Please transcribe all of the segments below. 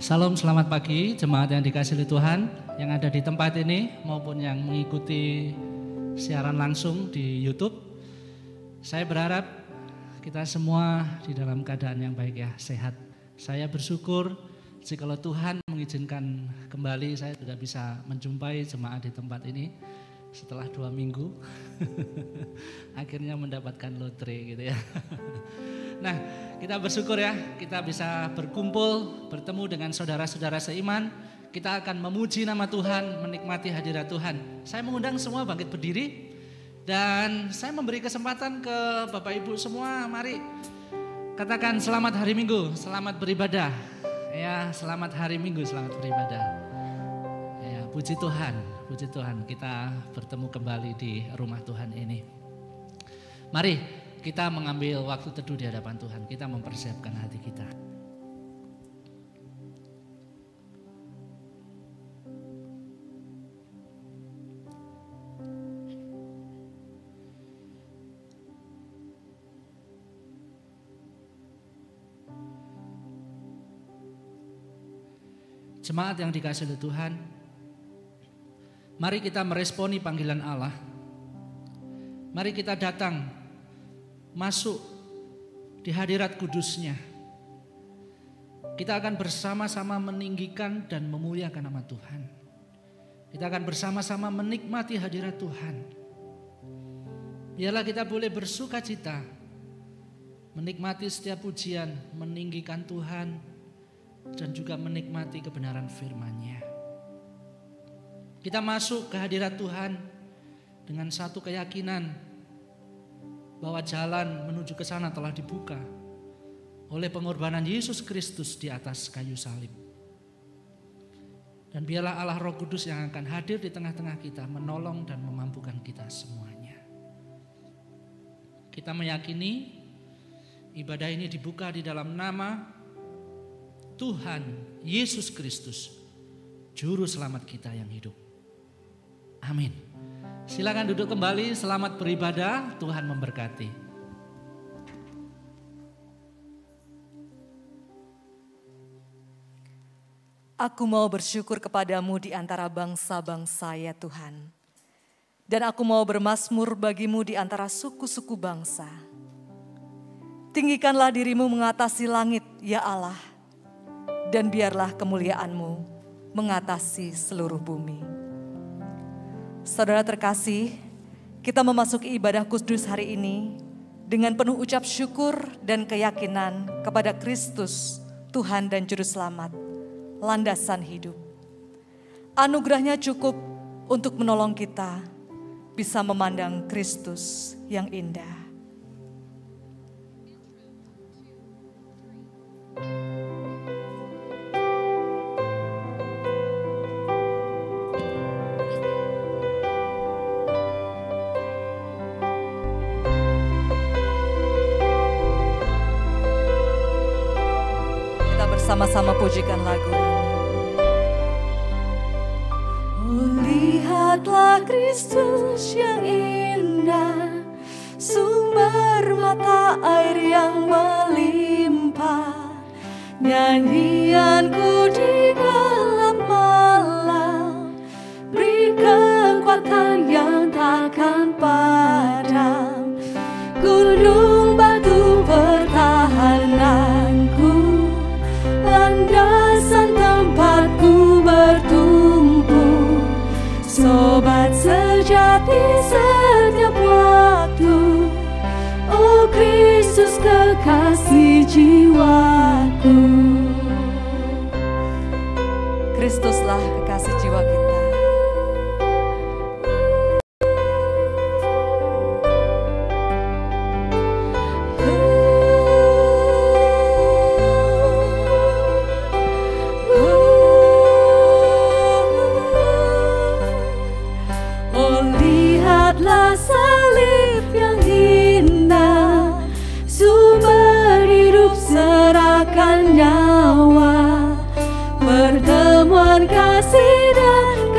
Salam, selamat pagi jemaat yang dikasihi oleh Tuhan yang ada di tempat ini maupun yang mengikuti siaran langsung di YouTube. Saya berharap kita semua di dalam keadaan yang baik ya, sehat. Saya bersyukur jikalau Tuhan mengizinkan kembali saya sudah bisa menjumpai jemaat di tempat ini setelah 2 minggu. Akhirnya mendapatkan lotre gitu ya. Nah, kita bersyukur ya, kita bisa berkumpul, bertemu dengan saudara-saudara seiman. Kita akan memuji nama Tuhan, menikmati hadirat Tuhan. Saya mengundang semua bangkit berdiri. Dan saya memberi kesempatan ke Bapak Ibu semua, mari katakan selamat hari Minggu, selamat beribadah. Ya, selamat hari Minggu, selamat beribadah. Ya, puji Tuhan kita bertemu kembali di rumah Tuhan ini. Mari kita mengambil waktu teduh di hadapan Tuhan, kita mempersiapkan hati kita. Jemaat yang dikasihi oleh Tuhan, mari kita meresponi panggilan Allah. Mari kita datang, masuk di hadirat kudusnya. Kita akan bersama-sama meninggikan dan memuliakan nama Tuhan. Kita akan bersama-sama menikmati hadirat Tuhan. Biarlah kita boleh bersuka cita, menikmati setiap pujian, meninggikan Tuhan, dan juga menikmati kebenaran firman-Nya. Kita masuk ke hadirat Tuhan dengan satu keyakinan bahwa jalan menuju ke sana telah dibuka oleh pengorbanan Yesus Kristus di atas kayu salib. Dan biarlah Allah Roh Kudus yang akan hadir di tengah-tengah kita menolong dan memampukan kita semuanya. Kita meyakini ibadah ini dibuka di dalam nama Tuhan Yesus Kristus, Juru Selamat kita yang hidup. Amin. Silakan duduk kembali, selamat beribadah, Tuhan memberkati. Aku mau bersyukur kepadamu di antara bangsa-bangsa ya Tuhan. Dan aku mau bermazmur bagimu di antara suku-suku bangsa. Tinggikanlah dirimu mengatasi langit ya Allah. Dan biarlah kemuliaanmu mengatasi seluruh bumi. Saudara terkasih, kita memasuki ibadah kudus hari ini dengan penuh ucap syukur dan keyakinan kepada Kristus, Tuhan dan Juru Selamat, landasan hidup. Anugerahnya cukup untuk menolong kita bisa memandang Kristus yang indah. Sama-sama pujikan lagu ini. Oh, lihatlah Kristus yang indah, sumber mata air yang melimpah, nyanyianku di dalam malam, beri kekuatan yang takkan padam, gunung batu pertahananku, landasan tempatku bertumpu, sobat sejati setiap waktu. Oh Kristus kekasih jiwaku. Kristuslah kekasih jiwa kita. Salib yang indah, sumber hidup serahkan nyawa, pertemuan kasih dan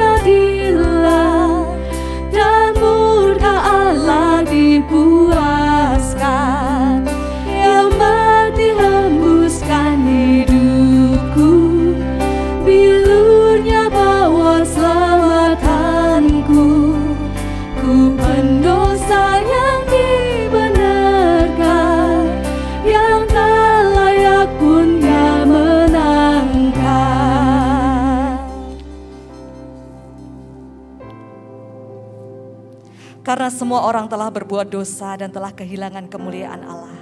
Karena semua orang telah berbuat dosa dan telah kehilangan kemuliaan Allah.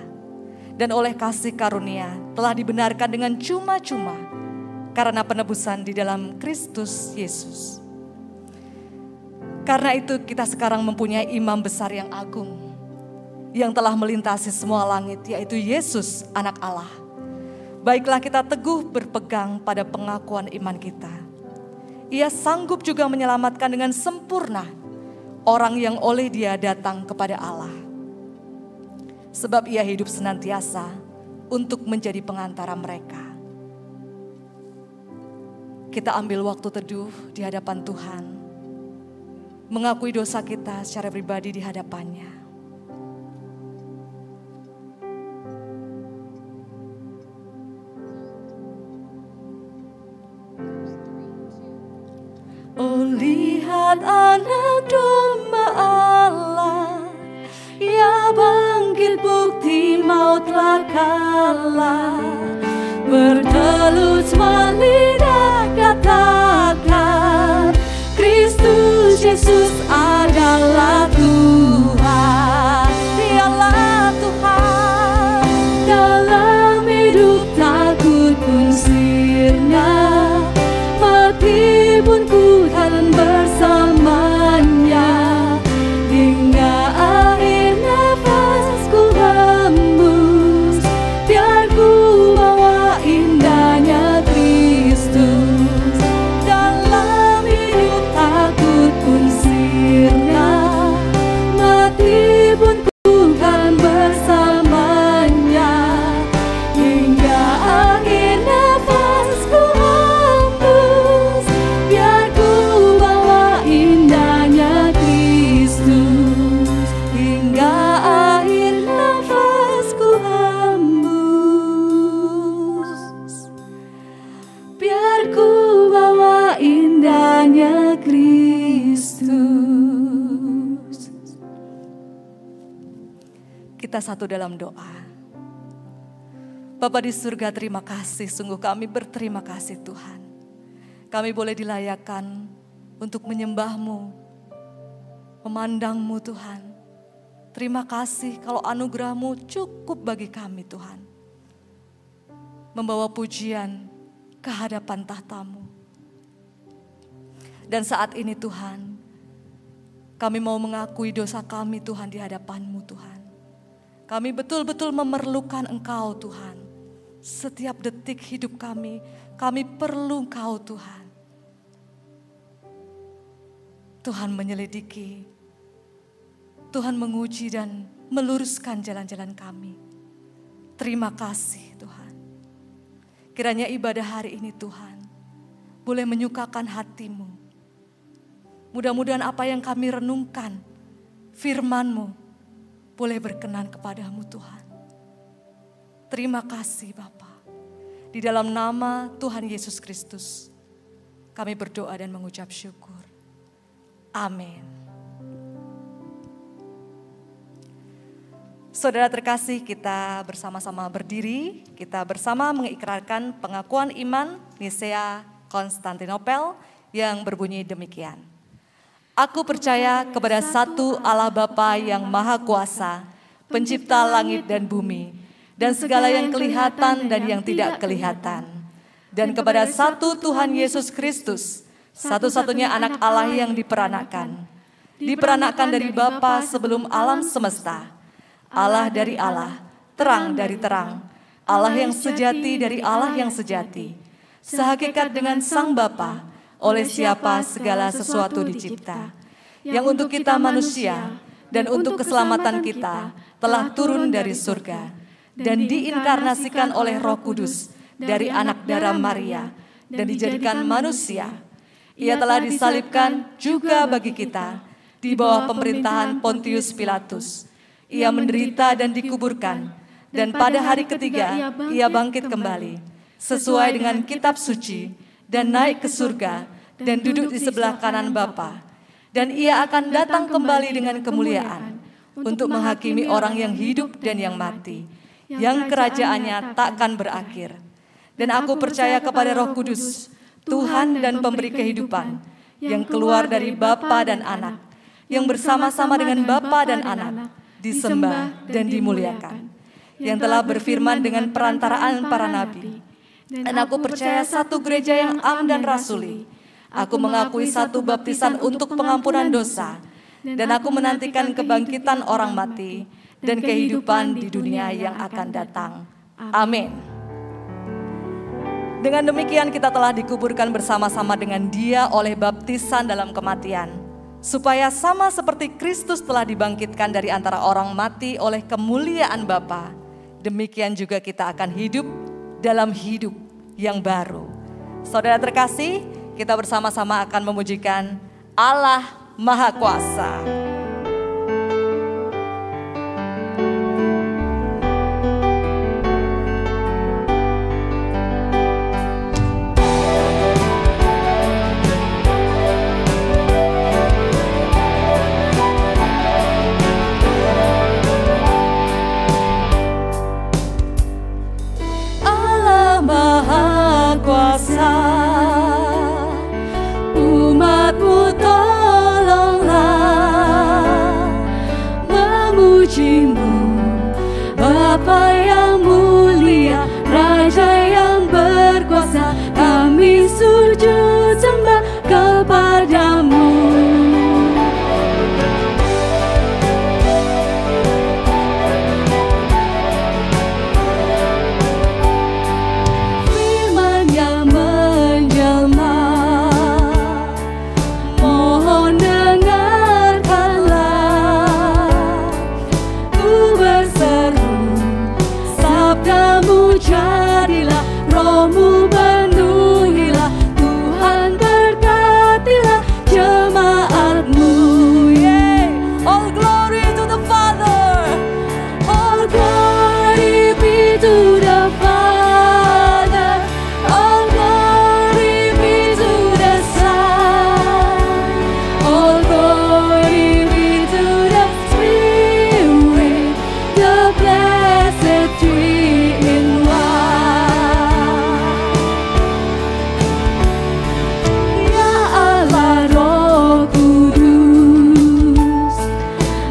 Dan oleh kasih karunia telah dibenarkan dengan cuma-cuma karena penebusan di dalam Kristus Yesus. Karena itu kita sekarang mempunyai imam besar yang agung, yang telah melintasi semua langit, yaitu Yesus anak Allah. Baiklah kita teguh berpegang pada pengakuan iman kita. Ia sanggup juga menyelamatkan dengan sempurna orang yang oleh Dia datang kepada Allah. Sebab Ia hidup senantiasa untuk menjadi pengantara mereka. Kita ambil waktu teduh di hadapan Tuhan, mengakui dosa kita secara pribadi di hadapan-Nya. Oh, lihat anak domba Allah, Ia bangkit bukti maut telah kalah. Bertelus lidah katakan, Kristus Yesus adalah Tuhan. Dialah Tuhan. Dalam hidup takut pun sirna, mati pun ku tahan bersamanya. Hingga akhir nafasku hembus, biar ku bawa indahnya Kristus. Dalam hidup takut pun sirna, mati pun ku tahan bersamanya. Hingga akhir nafasku hembus, biar ku bawa indahnya Kristus. Hingga akhir nafasku hembus, biar ku bawa indahnya Kristus. Kita satu dalam doa. Bapa di surga, terima kasih, sungguh kami berterima kasih Tuhan. Kami boleh dilayakkan untuk menyembah-Mu, memandang-Mu Tuhan. Terima kasih kalau anugerah-Mu cukup bagi kami Tuhan. Membawa pujian ke hadapan tahta-Mu. Dan saat ini Tuhan, kami mau mengakui dosa kami Tuhan di hadapan-Mu Tuhan. Kami betul-betul memerlukan Engkau Tuhan. Setiap detik hidup kami perlu Engkau Tuhan. Tuhan menyelidiki, Tuhan menguji dan meluruskan jalan-jalan kami. Terima kasih Tuhan. Kiranya ibadah hari ini Tuhan boleh menyukakan hati-Mu. Mudah-mudahan apa yang kami renungkan, firman-Mu boleh berkenan kepadamu Tuhan. Terima kasih Bapa. Di dalam nama Tuhan Yesus Kristus, kami berdoa dan mengucap syukur. Amin. Saudara terkasih, kita bersama-sama berdiri, kita bersama mengikrarkan pengakuan iman Nisea Konstantinopel yang berbunyi demikian. Aku percaya kepada satu Allah Bapa yang Maha Kuasa, pencipta langit dan bumi, dan segala yang kelihatan dan yang tidak kelihatan. Dan kepada satu Tuhan Yesus Kristus, satu-satunya anak Allah yang diperanakkan dari Bapa sebelum alam semesta. Allah dari Allah, terang dari terang, Allah yang sejati dari Allah yang sejati, sehakikat dengan Sang Bapa, oleh siapa segala sesuatu dicipta, yang untuk kita manusia dan untuk keselamatan kita telah turun dari surga dan diinkarnasikan oleh Roh Kudus dari anak darah Maria dan dijadikan manusia. Ia telah disalibkan juga bagi kita di bawah pemerintahan Pontius Pilatus. Ia menderita dan dikuburkan, dan pada hari ketiga ia bangkit kembali, sesuai dengan kitab suci, dan naik ke surga, dan duduk di sebelah kanan Bapa. Dan ia akan datang kembali dengan kemuliaan, untuk menghakimi orang yang hidup dan yang mati, yang kerajaannya takkan berakhir. Dan aku percaya kepada Roh Kudus, Tuhan dan pemberi kehidupan, yang keluar dari Bapa dan Anak, yang bersama-sama dengan Bapa dan Anak disembah dan dimuliakan, yang telah berfirman dengan perantaraan para nabi. Dan aku percaya satu gereja yang am dan rasuli. Aku mengakui satu baptisan untuk pengampunan dosa, dan aku menantikan kebangkitan orang mati dan kehidupan di dunia yang akan datang. Amin. Dengan demikian kita telah dikuburkan bersama-sama dengan Dia oleh baptisan dalam kematian, supaya sama seperti Kristus telah dibangkitkan dari antara orang mati oleh kemuliaan Bapa, demikian juga kita akan hidup dalam hidup yang baru. Saudara terkasih, kita bersama-sama akan memujikan Allah Maha Kuasa. Umatmu tolonglah memujimu, Bapa yang mulia, Raja yang berkuasa, kami sujud sembah kepadamu. Jadilah rohmu, penuhilah Tuhan, berkatilah jemaatmu. All glory to the Father. All glory be to the Father. All glory be to the Son. All glory be to the Spirit, the blessed Three in One. Ya Allah Roh Kudus,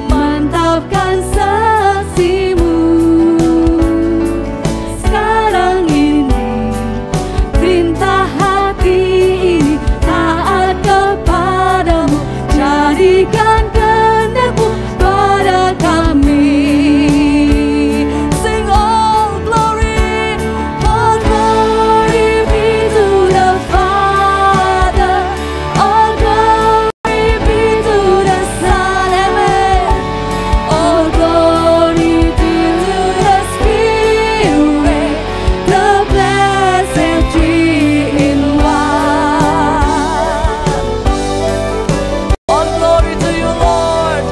mantapkan saksimu sekarang ini. Perintah hati ini taat kepadamu, jadikan kehendak-Mu pada kami. Sing all glory. All glory be to the Father. All glory be to the Son. Amen. All glory be to the Spirit, the blessed Three in One. All glory to you, Lord.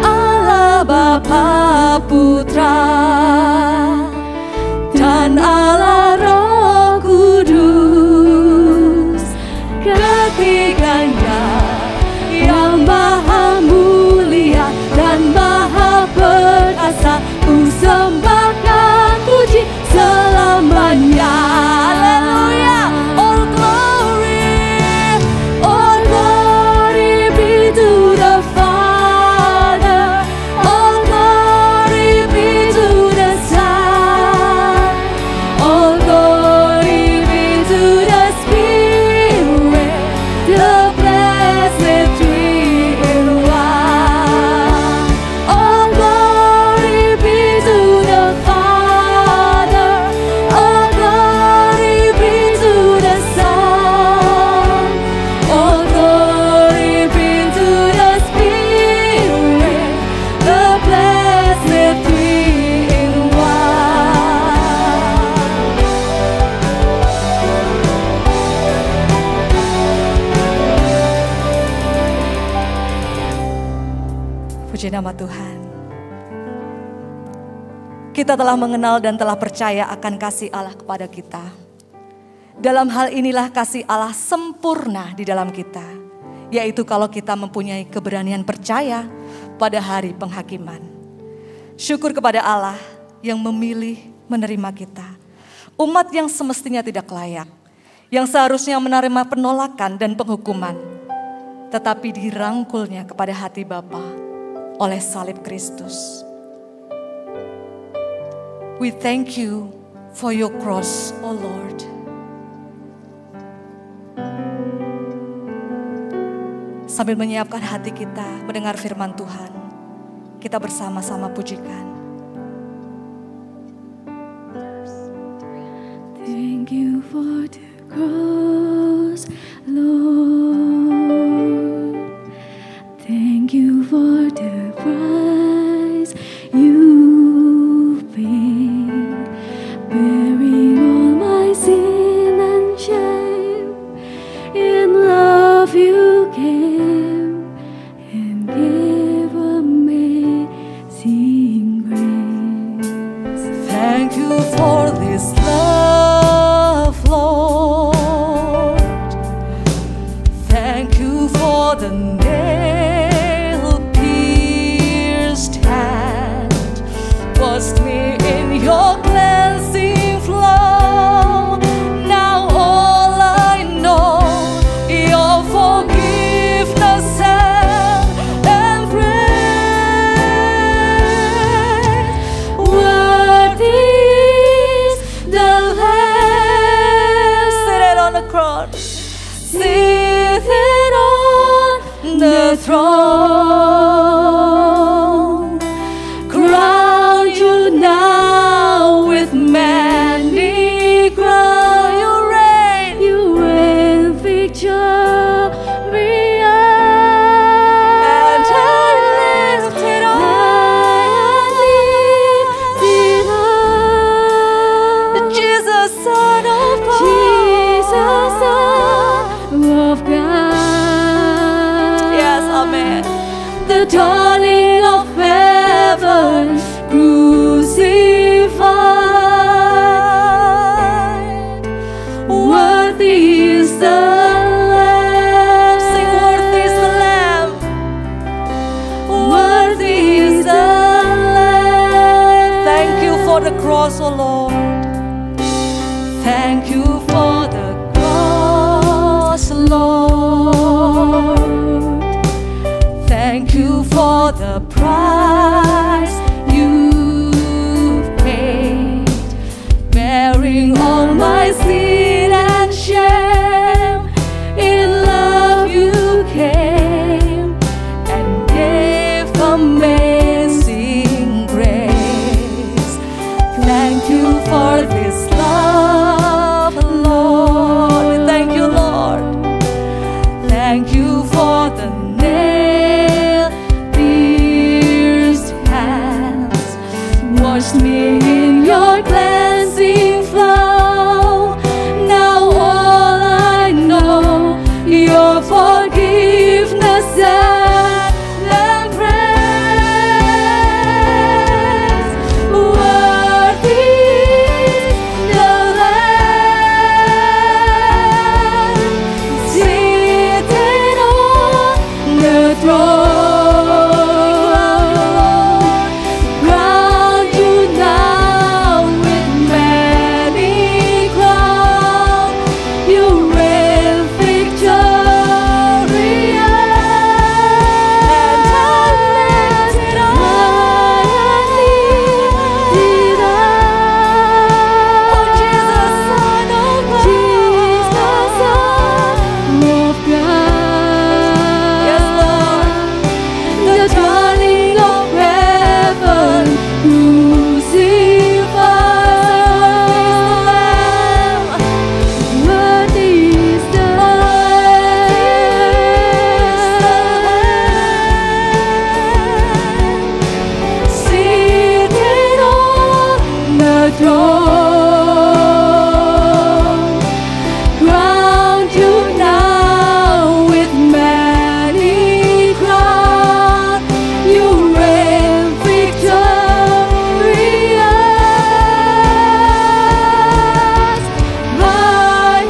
Allah Bapa, Putra, dan Allah Roh Kudus, ketiganya yang maha mulia dan maha perkasa, ku sembahkan puji selamanya. Haleluya. All glory. All glory be to the Father. All glory be to the Son. All glory be to the Spirit, the blessed Three in One. All glory be to the Father. All glory be to the Son. All glory be to the Spirit, the blessed Three in One. Puji nama Tuhan. Kita telah mengenal dan telah percaya akan kasih Allah kepada kita. Dalam hal inilah kasih Allah sempurna di dalam kita, yaitu kalau kita mempunyai keberanian percaya pada hari penghakiman. Syukur kepada Allah yang memilih menerima kita, umat yang semestinya tidak layak, yang seharusnya menerima penolakan dan penghukuman, tetapi dirangkulnya kepada hati Bapa oleh salib Kristus. We thank you for your cross, O Lord. Sambil menyiapkan hati kita mendengar firman Tuhan, kita bersama-sama pujikan. Thank you for the cross, Lord. Thank you for the price you paid, bearing all my sin and shame. In love you came and gave amazing grace. Thank you for this love, Lord. Thank you for the nail-pierced hand. Washed me in your cleansing flow. Now all I know, your forgiveness and praise. Worthy is the Lamb Seated on the cross, seated on the throne. Crown you now with many crowns. You reign victorious. and I lifted up. Jesus, Son of God. Jesus, Son of God. Yes, amen. The dawning of heaven crucified. Worthy is the Lamb. Sing, worthy is the Lamb. Worthy is the Lamb. Thank you for the cross, O Lord. Thank you for the cross, Lord. Thank you for the price you paid, bearing all my sin and shame. In love you came and gave amazing grace. Thank you for this love, Lord. We thank you, Lord. Thank you for the nail-pierced hands. Washed me in your cleansing flow. Now all I know, your forgiveness and praise. Worthy is the Lamb, seated on the throne. Crown you now with many crowns. You reign victorious. And I lifted up. Oh, Jesus, Son of God. Jesus, Son of God. Yes, Lord. The dawning of heaven crucified. Worthy is the Lamb, seated on the throne. Crowned you now with many crowns. You reign victorious. High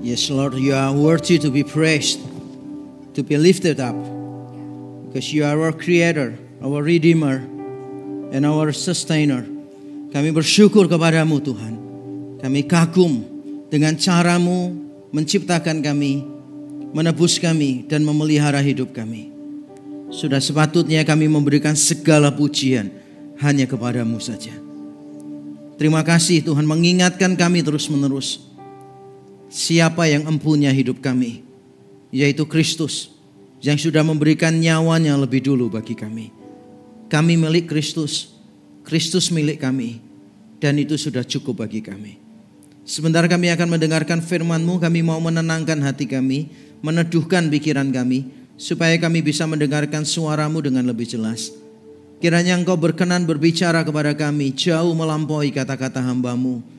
Yes, Lord, you are worthy to be praised, to be lifted up, because you are our creator, our redeemer, and our sustainer. Kami bersyukur kepadamu Tuhan. Kami kagum dengan caramu menciptakan kami, menebus kami, dan memelihara hidup kami. Sudah sepatutnya kami memberikan segala pujian hanya kepadamu saja. Terima kasih Tuhan mengingatkan kami terus-menerus siapa yang empunya hidup kami, yaitu Kristus yang sudah memberikan nyawanya lebih dulu bagi kami. Kami milik Kristus, Kristus milik kami, dan itu sudah cukup bagi kami. Sebentar kami akan mendengarkan firman-Mu, kami mau menenangkan hati kami, meneduhkan pikiran kami, supaya kami bisa mendengarkan suara-Mu dengan lebih jelas. Kiranya Engkau berkenan berbicara kepada kami, jauh melampaui kata-kata hamba-Mu,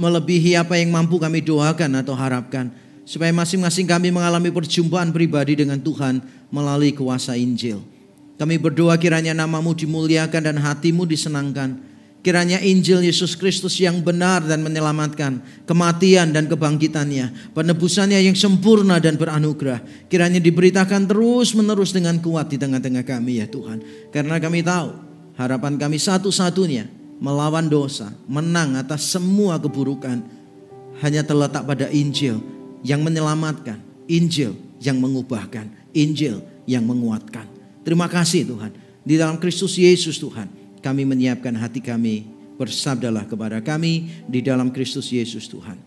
melebihi apa yang mampu kami doakan atau harapkan, supaya masing-masing kami mengalami perjumpaan pribadi dengan Tuhan melalui kuasa Injil. Kami berdoa kiranya nama-Mu dimuliakan dan hati-Mu disenangkan. Kiranya Injil Yesus Kristus yang benar dan menyelamatkan, kematian dan kebangkitannya, penebusannya yang sempurna dan beranugerah, kiranya diberitakan terus-menerus dengan kuat di tengah-tengah kami ya Tuhan. Karena kami tahu harapan kami satu-satunya melawan dosa, menang atas semua keburukan, hanya terletak pada Injil yang menyelamatkan, Injil yang mengubahkan, Injil yang menguatkan. Terima kasih Tuhan. Di dalam Kristus Yesus Tuhan, kami menyiapkan hati kami, bersabdalah kepada kami di dalam Kristus Yesus Tuhan.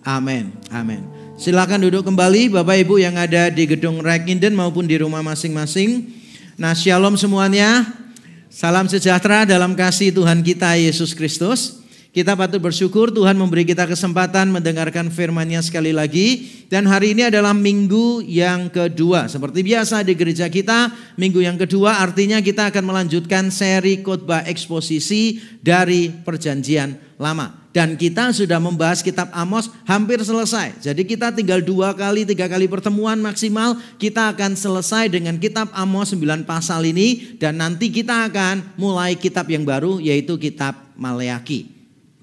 Amin, amin. Silakan duduk kembali Bapak Ibu yang ada di gedung Rekinden maupun di rumah masing-masing. Nah, shalom semuanya. Salam sejahtera dalam kasih Tuhan kita Yesus Kristus. Kita patut bersyukur Tuhan memberi kita kesempatan mendengarkan firman-Nya sekali lagi. Dan hari ini adalah minggu yang kedua. Seperti biasa di gereja kita, minggu yang kedua artinya kita akan melanjutkan seri khotbah eksposisi dari Perjanjian Lama. Dan kita sudah membahas kitab Amos hampir selesai. Jadi kita tinggal 2-3 kali pertemuan maksimal. Kita akan selesai dengan kitab Amos 9 pasal ini. Dan nanti kita akan mulai kitab yang baru yaitu kitab Maleaki.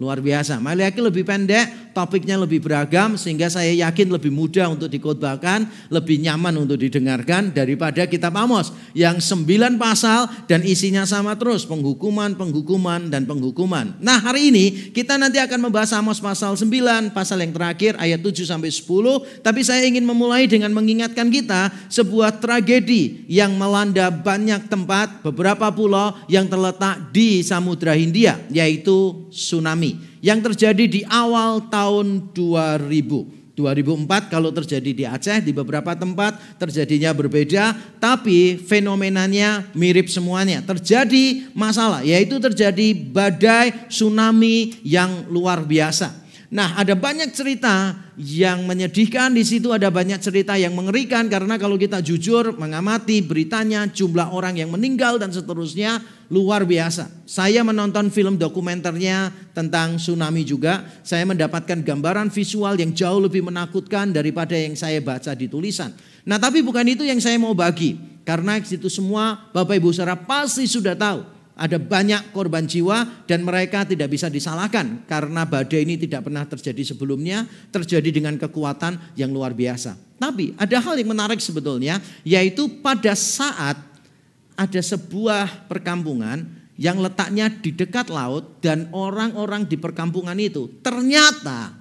Luar biasa, Maleaki lebih pendek, topiknya lebih beragam sehingga saya yakin lebih mudah untuk dikhotbahkan, lebih nyaman untuk didengarkan daripada kitab Amos yang 9 pasal dan isinya sama terus, penghukuman, penghukuman, dan penghukuman. Nah hari ini kita nanti akan membahas Amos pasal 9, pasal yang terakhir ayat 7-10. Tapi saya ingin memulai dengan mengingatkan kita sebuah tragedi yang melanda banyak tempat, beberapa pulau yang terletak di Samudra Hindia, yaitu tsunami yang terjadi di awal tahun 2000. 2004 kalau terjadi di Aceh, di beberapa tempat terjadinya berbeda, tapi fenomenanya mirip semuanya. Terjadi masalah, yaitu terjadi badai tsunami yang luar biasa. Nah, ada banyak cerita yang menyedihkan di situ, ada banyak cerita yang mengerikan karena kalau kita jujur mengamati beritanya, jumlah orang yang meninggal dan seterusnya luar biasa. Saya menonton film dokumenternya tentang tsunami juga, saya mendapatkan gambaran visual yang jauh lebih menakutkan daripada yang saya baca di tulisan. Nah, tapi bukan itu yang saya mau bagi, karena itu semua Bapak Ibu Saudara pasti sudah tahu. Ada banyak korban jiwa dan mereka tidak bisa disalahkan karena badai ini tidak pernah terjadi sebelumnya, terjadi dengan kekuatan yang luar biasa. Tapi ada hal yang menarik sebetulnya, yaitu pada saat ada sebuah perkampungan yang letaknya di dekat laut dan orang-orang di perkampungan itu ternyata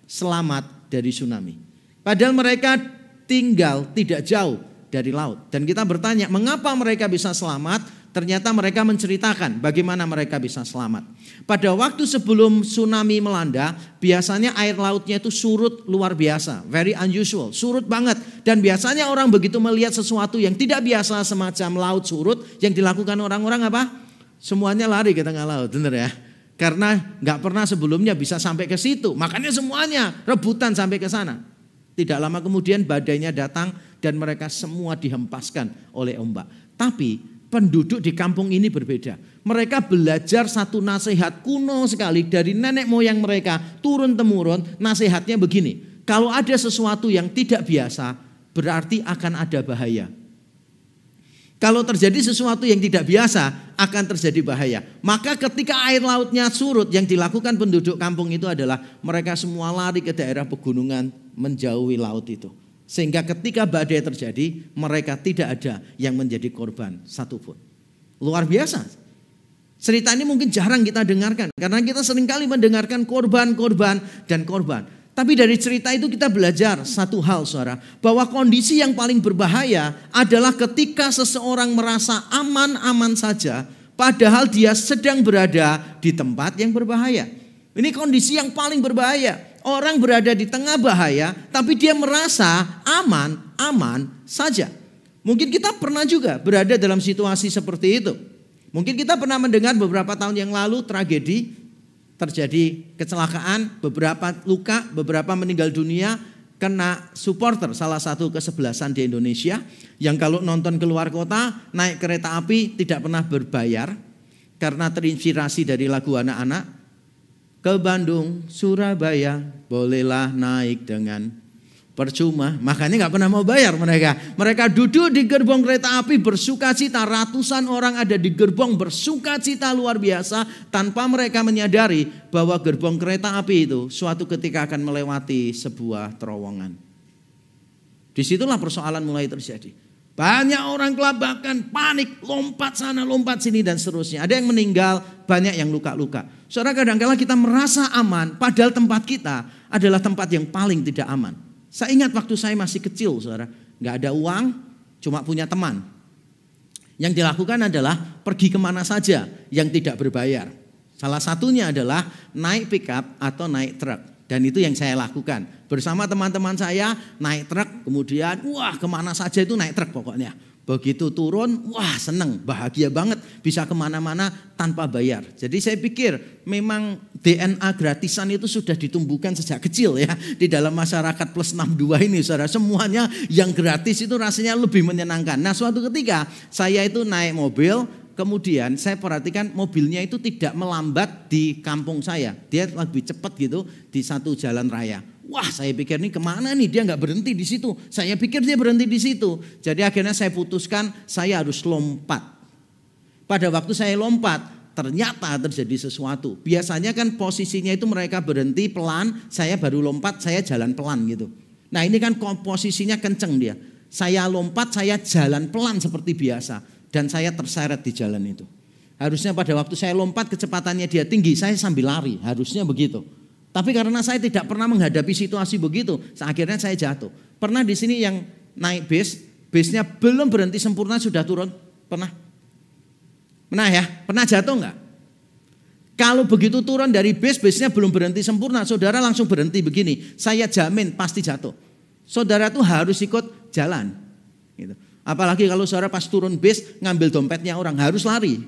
selamat dari tsunami. Padahal mereka tinggal tidak jauh dari laut. Dan kita bertanya mengapa mereka bisa selamat? Ternyata mereka menceritakan bagaimana mereka bisa selamat. Pada waktu sebelum tsunami melanda, biasanya air lautnya itu surut luar biasa. Very unusual, surut banget. Dan biasanya orang begitu melihat sesuatu yang tidak biasa semacam laut surut, yang dilakukan orang-orang apa? Semuanya lari ke tengah laut, benar ya? Karena gak pernah sebelumnya bisa sampai ke situ. Makanya semuanya rebutan sampai ke sana. Tidak lama kemudian badainya datang dan mereka semua dihempaskan oleh ombak. Tapi penduduk di kampung ini berbeda. Mereka belajar satu nasihat kuno sekali dari nenek moyang mereka turun-temurun. Nasihatnya begini, kalau ada sesuatu yang tidak biasa berarti akan ada bahaya. Kalau terjadi sesuatu yang tidak biasa, akan terjadi bahaya. Maka ketika air lautnya surut, yang dilakukan penduduk kampung itu adalah mereka semua lari ke daerah pegunungan, menjauhi laut itu. Sehingga ketika badai terjadi, mereka tidak ada yang menjadi korban satupun. Luar biasa. Cerita ini mungkin jarang kita dengarkan, karena kita seringkali mendengarkan korban. Tapi dari cerita itu kita belajar satu hal, saudara, bahwa kondisi yang paling berbahaya adalah ketika seseorang merasa aman-aman saja, padahal dia sedang berada di tempat yang berbahaya. Ini kondisi yang paling berbahaya. Orang berada di tengah bahaya, tapi dia merasa aman-aman saja. Mungkin kita pernah juga berada dalam situasi seperti itu. Mungkin kita pernah mendengar beberapa tahun yang lalu tragedi, terjadi kecelakaan, beberapa luka, beberapa meninggal dunia kena supporter salah satu kesebelasan di Indonesia yang kalau nonton keluar kota naik kereta api tidak pernah berbayar karena terinspirasi dari lagu anak-anak. Ke Bandung, Surabaya, bolehlah naik dengan percuma. Makanya gak pernah mau bayar mereka. Mereka duduk di gerbong kereta api bersukacita. Ratusan orang ada di gerbong bersukacita luar biasa. Tanpa mereka menyadari bahwa gerbong kereta api itu suatu ketika akan melewati sebuah terowongan. Disitulah persoalan mulai terjadi. Banyak orang kelabakan, panik, lompat sana, lompat sini dan seterusnya. Ada yang meninggal, banyak yang luka-luka. Saudara, kadang-kadang kita merasa aman, padahal tempat kita adalah tempat yang paling tidak aman. Saya ingat waktu saya masih kecil, saudara, nggak ada uang, cuma punya teman. Yang dilakukan adalah pergi kemana saja yang tidak berbayar. Salah satunya adalah naik pickup atau naik truk. Dan itu yang saya lakukan. Bersama teman-teman saya naik truk, kemudian wah kemana saja itu naik truk pokoknya. Begitu turun, wah seneng, bahagia banget bisa kemana-mana tanpa bayar. Jadi saya pikir memang DNA gratisan itu sudah ditumbuhkan sejak kecil ya. Di dalam masyarakat plus 62 ini saudara, semuanya yang gratis itu rasanya lebih menyenangkan. Nah suatu ketika saya itu naik mobil, kemudian saya perhatikan mobilnya itu tidak melambat di kampung saya. Dia lebih cepat gitu di satu jalan raya. Wah saya pikir nih kemana nih, dia nggak berhenti di situ. Saya pikir dia berhenti di situ. Jadi akhirnya saya putuskan saya harus lompat. Pada waktu saya lompat ternyata terjadi sesuatu. Biasanya kan posisinya itu mereka berhenti pelan, saya baru lompat, saya jalan pelan gitu. Nah ini kan posisinya kenceng dia. Saya lompat, saya jalan pelan seperti biasa. Dan saya terseret di jalan itu. Harusnya pada waktu saya lompat kecepatannya dia tinggi, saya sambil lari. Harusnya begitu. Tapi karena saya tidak pernah menghadapi situasi begitu, akhirnya saya jatuh. Pernah di sini yang naik bisnya belum berhenti sempurna sudah turun? Pernah? Pernah ya? Pernah jatuh enggak? Kalau begitu turun dari bisnya belum berhenti sempurna, saudara langsung berhenti begini. Saya jamin pasti jatuh. Saudara tuh harus ikut jalan. Gitu. Apalagi kalau saudara pas turun bis ngambil dompetnya orang, harus lari.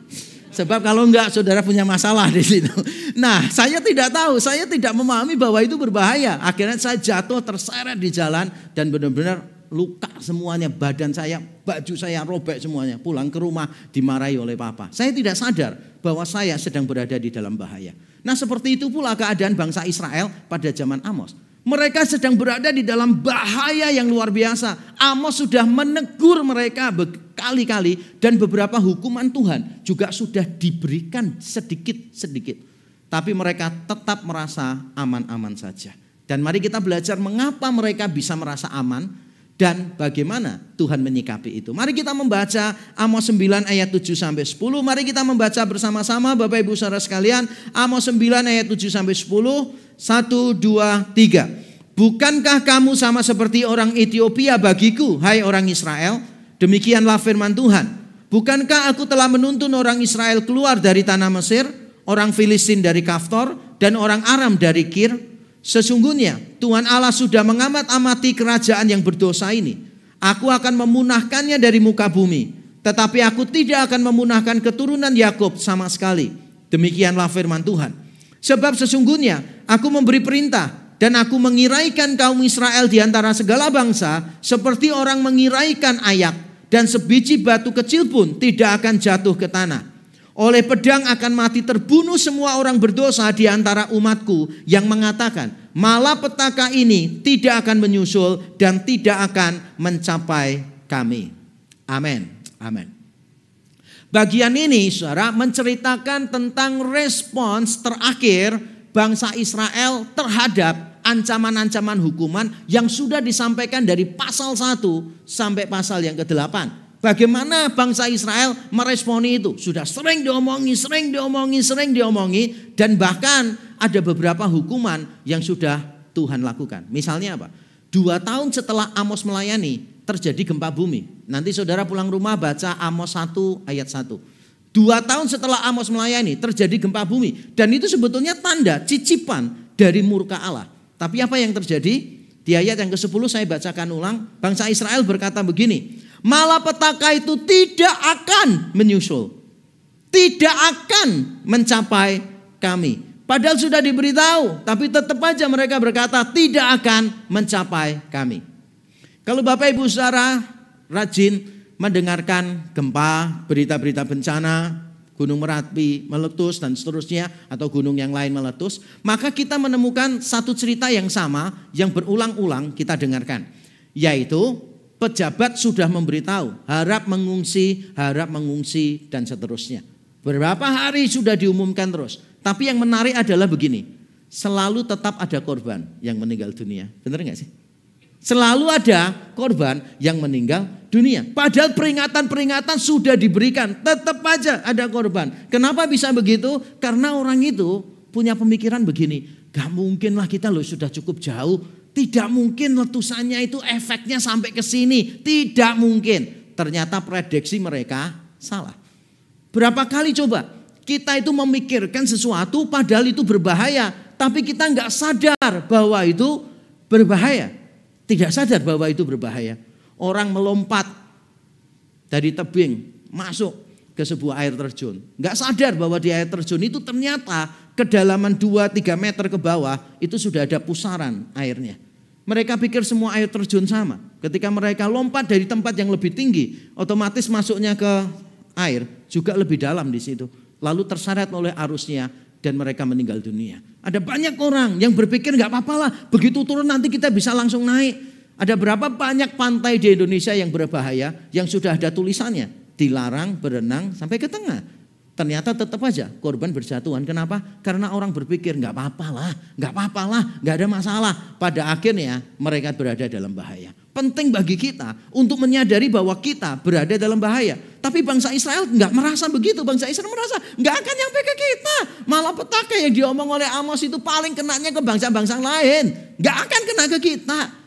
Sebab kalau enggak saudara punya masalah di situ. Nah saya tidak tahu, saya tidak memahami bahwa itu berbahaya. Akhirnya saya jatuh terseret di jalan dan benar-benar luka semuanya. Badan saya, baju saya robek semuanya. Pulang ke rumah dimarahi oleh papa. Saya tidak sadar bahwa saya sedang berada di dalam bahaya. Nah seperti itu pula keadaan bangsa Israel pada zaman Amos. Mereka sedang berada di dalam bahaya yang luar biasa. Amos sudah menegur mereka berkali-kali dan beberapa hukuman Tuhan juga sudah diberikan sedikit-sedikit. Tapi mereka tetap merasa aman-aman saja. Dan mari kita belajar mengapa mereka bisa merasa aman dan bagaimana Tuhan menyikapi itu. Mari kita membaca Amos 9 ayat 7 sampai 10. Mari kita membaca bersama-sama Bapak Ibu Saudara sekalian. Amos 9 ayat 7 sampai 10. 1, 2, 3. Bukankah kamu sama seperti orang Ethiopia bagiku, hai orang Israel? Demikianlah firman Tuhan. Bukankah aku telah menuntun orang Israel keluar dari tanah Mesir, orang Filistin dari Kaftor, dan orang Aram dari Kir? Sesungguhnya Tuhan Allah sudah mengamat-amati kerajaan yang berdosa ini. Aku akan memunahkannya dari muka bumi, tetapi aku tidak akan memunahkan keturunan Yakub sama sekali. Demikianlah firman Tuhan. Sebab sesungguhnya aku memberi perintah dan aku mengiraikan kaum Israel di antara segala bangsa seperti orang mengiraikan ayak, dan sebiji batu kecil pun tidak akan jatuh ke tanah. Oleh pedang akan mati terbunuh semua orang berdosa di antara umatku yang mengatakan, malapetaka ini tidak akan menyusul dan tidak akan mencapai kami. Amin. Amin. Bagian ini saudara menceritakan tentang respons terakhir bangsa Israel terhadap ancaman-ancaman hukuman yang sudah disampaikan dari pasal 1 sampai pasal yang ke-8. Bagaimana bangsa Israel meresponi itu? Sudah sering diomongi dan bahkan ada beberapa hukuman yang sudah Tuhan lakukan. Misalnya apa? 2 tahun setelah Amos melayani terjadi gempa bumi. Nanti saudara pulang rumah baca Amos 1 ayat 1. 2 tahun setelah Amos melayani terjadi gempa bumi. Dan itu sebetulnya tanda cicipan dari murka Allah. Tapi apa yang terjadi? Di ayat yang ke-10 saya bacakan ulang. Bangsa Israel berkata begini. Malapetaka itu tidak akan menyusul. Tidak akan mencapai kami. Padahal sudah diberitahu. Tapi tetap aja mereka berkata tidak akan mencapai kami. Kalau Bapak Ibu saudara rajin mendengarkan gempa, berita-berita bencana, gunung Merapi meletus dan seterusnya, atau gunung yang lain meletus, maka kita menemukan satu cerita yang sama yang berulang-ulang kita dengarkan. Yaitu pejabat sudah memberitahu, harap mengungsi dan seterusnya. Beberapa hari sudah diumumkan terus. Tapi yang menarik adalah begini, selalu tetap ada korban yang meninggal dunia. Benar gak sih? Selalu ada korban yang meninggal dunia. Padahal peringatan-peringatan sudah diberikan, tetap aja ada korban. Kenapa bisa begitu? Karena orang itu punya pemikiran begini, gak mungkin lah kita loh sudah cukup jauh. Tidak mungkin letusannya itu efeknya sampai ke sini. Tidak mungkin. Ternyata prediksi mereka salah. Berapa kali coba kita itu memikirkan sesuatu padahal itu berbahaya. Tapi kita gak sadar bahwa itu berbahaya. Tidak sadar bahwa itu berbahaya. Orang melompat dari tebing masuk ke sebuah air terjun. Gak sadar bahwa di air terjun itu ternyata kedalaman 2-3 meter ke bawah itu sudah ada pusaran airnya. Mereka pikir semua air terjun sama. Ketika mereka lompat dari tempat yang lebih tinggi, otomatis masuknya ke air juga lebih dalam di situ. Lalu terseret oleh arusnya dan mereka meninggal dunia. Ada banyak orang yang berpikir gak apa-apa lah, begitu turun nanti kita bisa langsung naik. Ada berapa banyak pantai di Indonesia yang berbahaya yang sudah ada tulisannya, dilarang berenang sampai ke tengah. Ternyata tetap aja korban berjatuhan. Kenapa? Karena orang berpikir gak apa-apa lah, gak ada masalah. Pada akhirnya mereka berada dalam bahaya. Penting bagi kita untuk menyadari bahwa kita berada dalam bahaya. Tapi bangsa Israel gak merasa begitu. Bangsa Israel merasa gak akan nyampe ke kita. Malah petaka yang diomong oleh Amos itu paling kenanya ke bangsa-bangsa lain. Gak akan kena ke kita.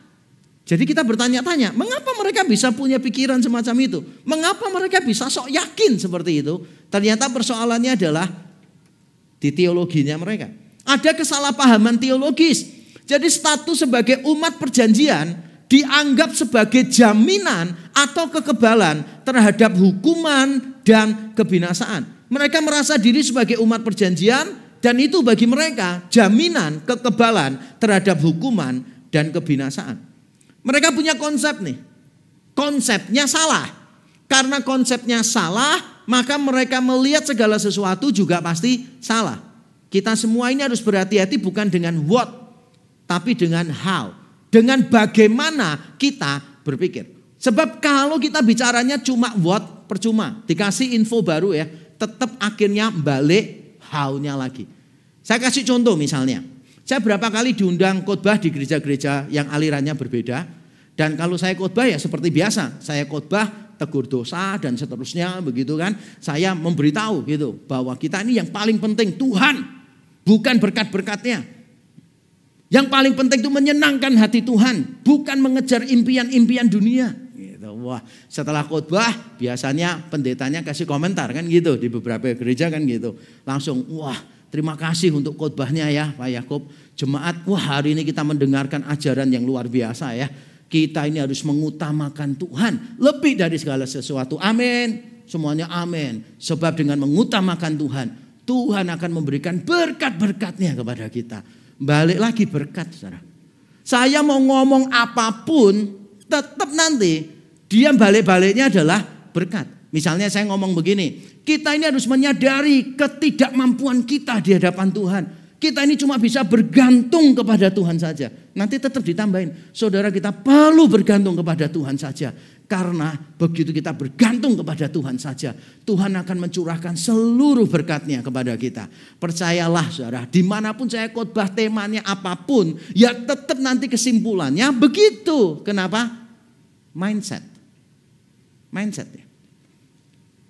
Jadi kita bertanya-tanya, mengapa mereka bisa punya pikiran semacam itu? Mengapa mereka bisa sok yakin seperti itu? Ternyata persoalannya adalah di teologinya mereka. Ada kesalahpahaman teologis. Jadi status sebagai umat perjanjian dianggap sebagai jaminan atau kekebalan terhadap hukuman dan kebinasaan. Mereka merasa diri sebagai umat perjanjian dan itu bagi mereka jaminan kekebalan terhadap hukuman dan kebinasaan. Mereka punya konsep nih, konsepnya salah. Karena konsepnya salah, maka mereka melihat segala sesuatu juga pasti salah. Kita semua ini harus berhati-hati bukan dengan what, tapi dengan how. Dengan bagaimana kita berpikir. Sebab kalau kita bicaranya cuma what, percuma. Dikasih info baru ya, tetap akhirnya balik how-nya lagi. Saya kasih contoh misalnya. Saya berapa kali diundang khotbah di gereja-gereja yang alirannya berbeda. Dan kalau saya khotbah ya seperti biasa. Saya khotbah tegur dosa dan seterusnya begitu kan. Saya memberitahu gitu bahwa kita ini yang paling penting Tuhan. Bukan berkat-berkatnya. Yang paling penting itu menyenangkan hati Tuhan. Bukan mengejar impian-impian dunia. Gitu. Wah, setelah khotbah biasanya pendetanya kasih komentar kan gitu. Di beberapa gereja kan gitu. Langsung wah, terima kasih untuk khotbahnya ya Pak Yakub. Jemaat, wah hari ini kita mendengarkan ajaran yang luar biasa ya. Kita ini harus mengutamakan Tuhan lebih dari segala sesuatu. Amin. Semuanya amin. Sebab dengan mengutamakan Tuhan, Tuhan akan memberikan berkat-berkatnya kepada kita. Balik lagi berkat, saudara. Saya mau ngomong apapun, tetap nanti dia balik-baliknya adalah berkat. Misalnya saya ngomong begini, kita ini harus menyadari ketidakmampuan kita di hadapan Tuhan. Kita ini cuma bisa bergantung kepada Tuhan saja. Nanti tetap ditambahin, saudara kita perlu bergantung kepada Tuhan saja. Karena begitu kita bergantung kepada Tuhan saja, Tuhan akan mencurahkan seluruh berkat-Nya kepada kita. Percayalah saudara, dimanapun saya khotbah temanya apapun, ya tetap nanti kesimpulannya begitu. Kenapa? Mindset ya.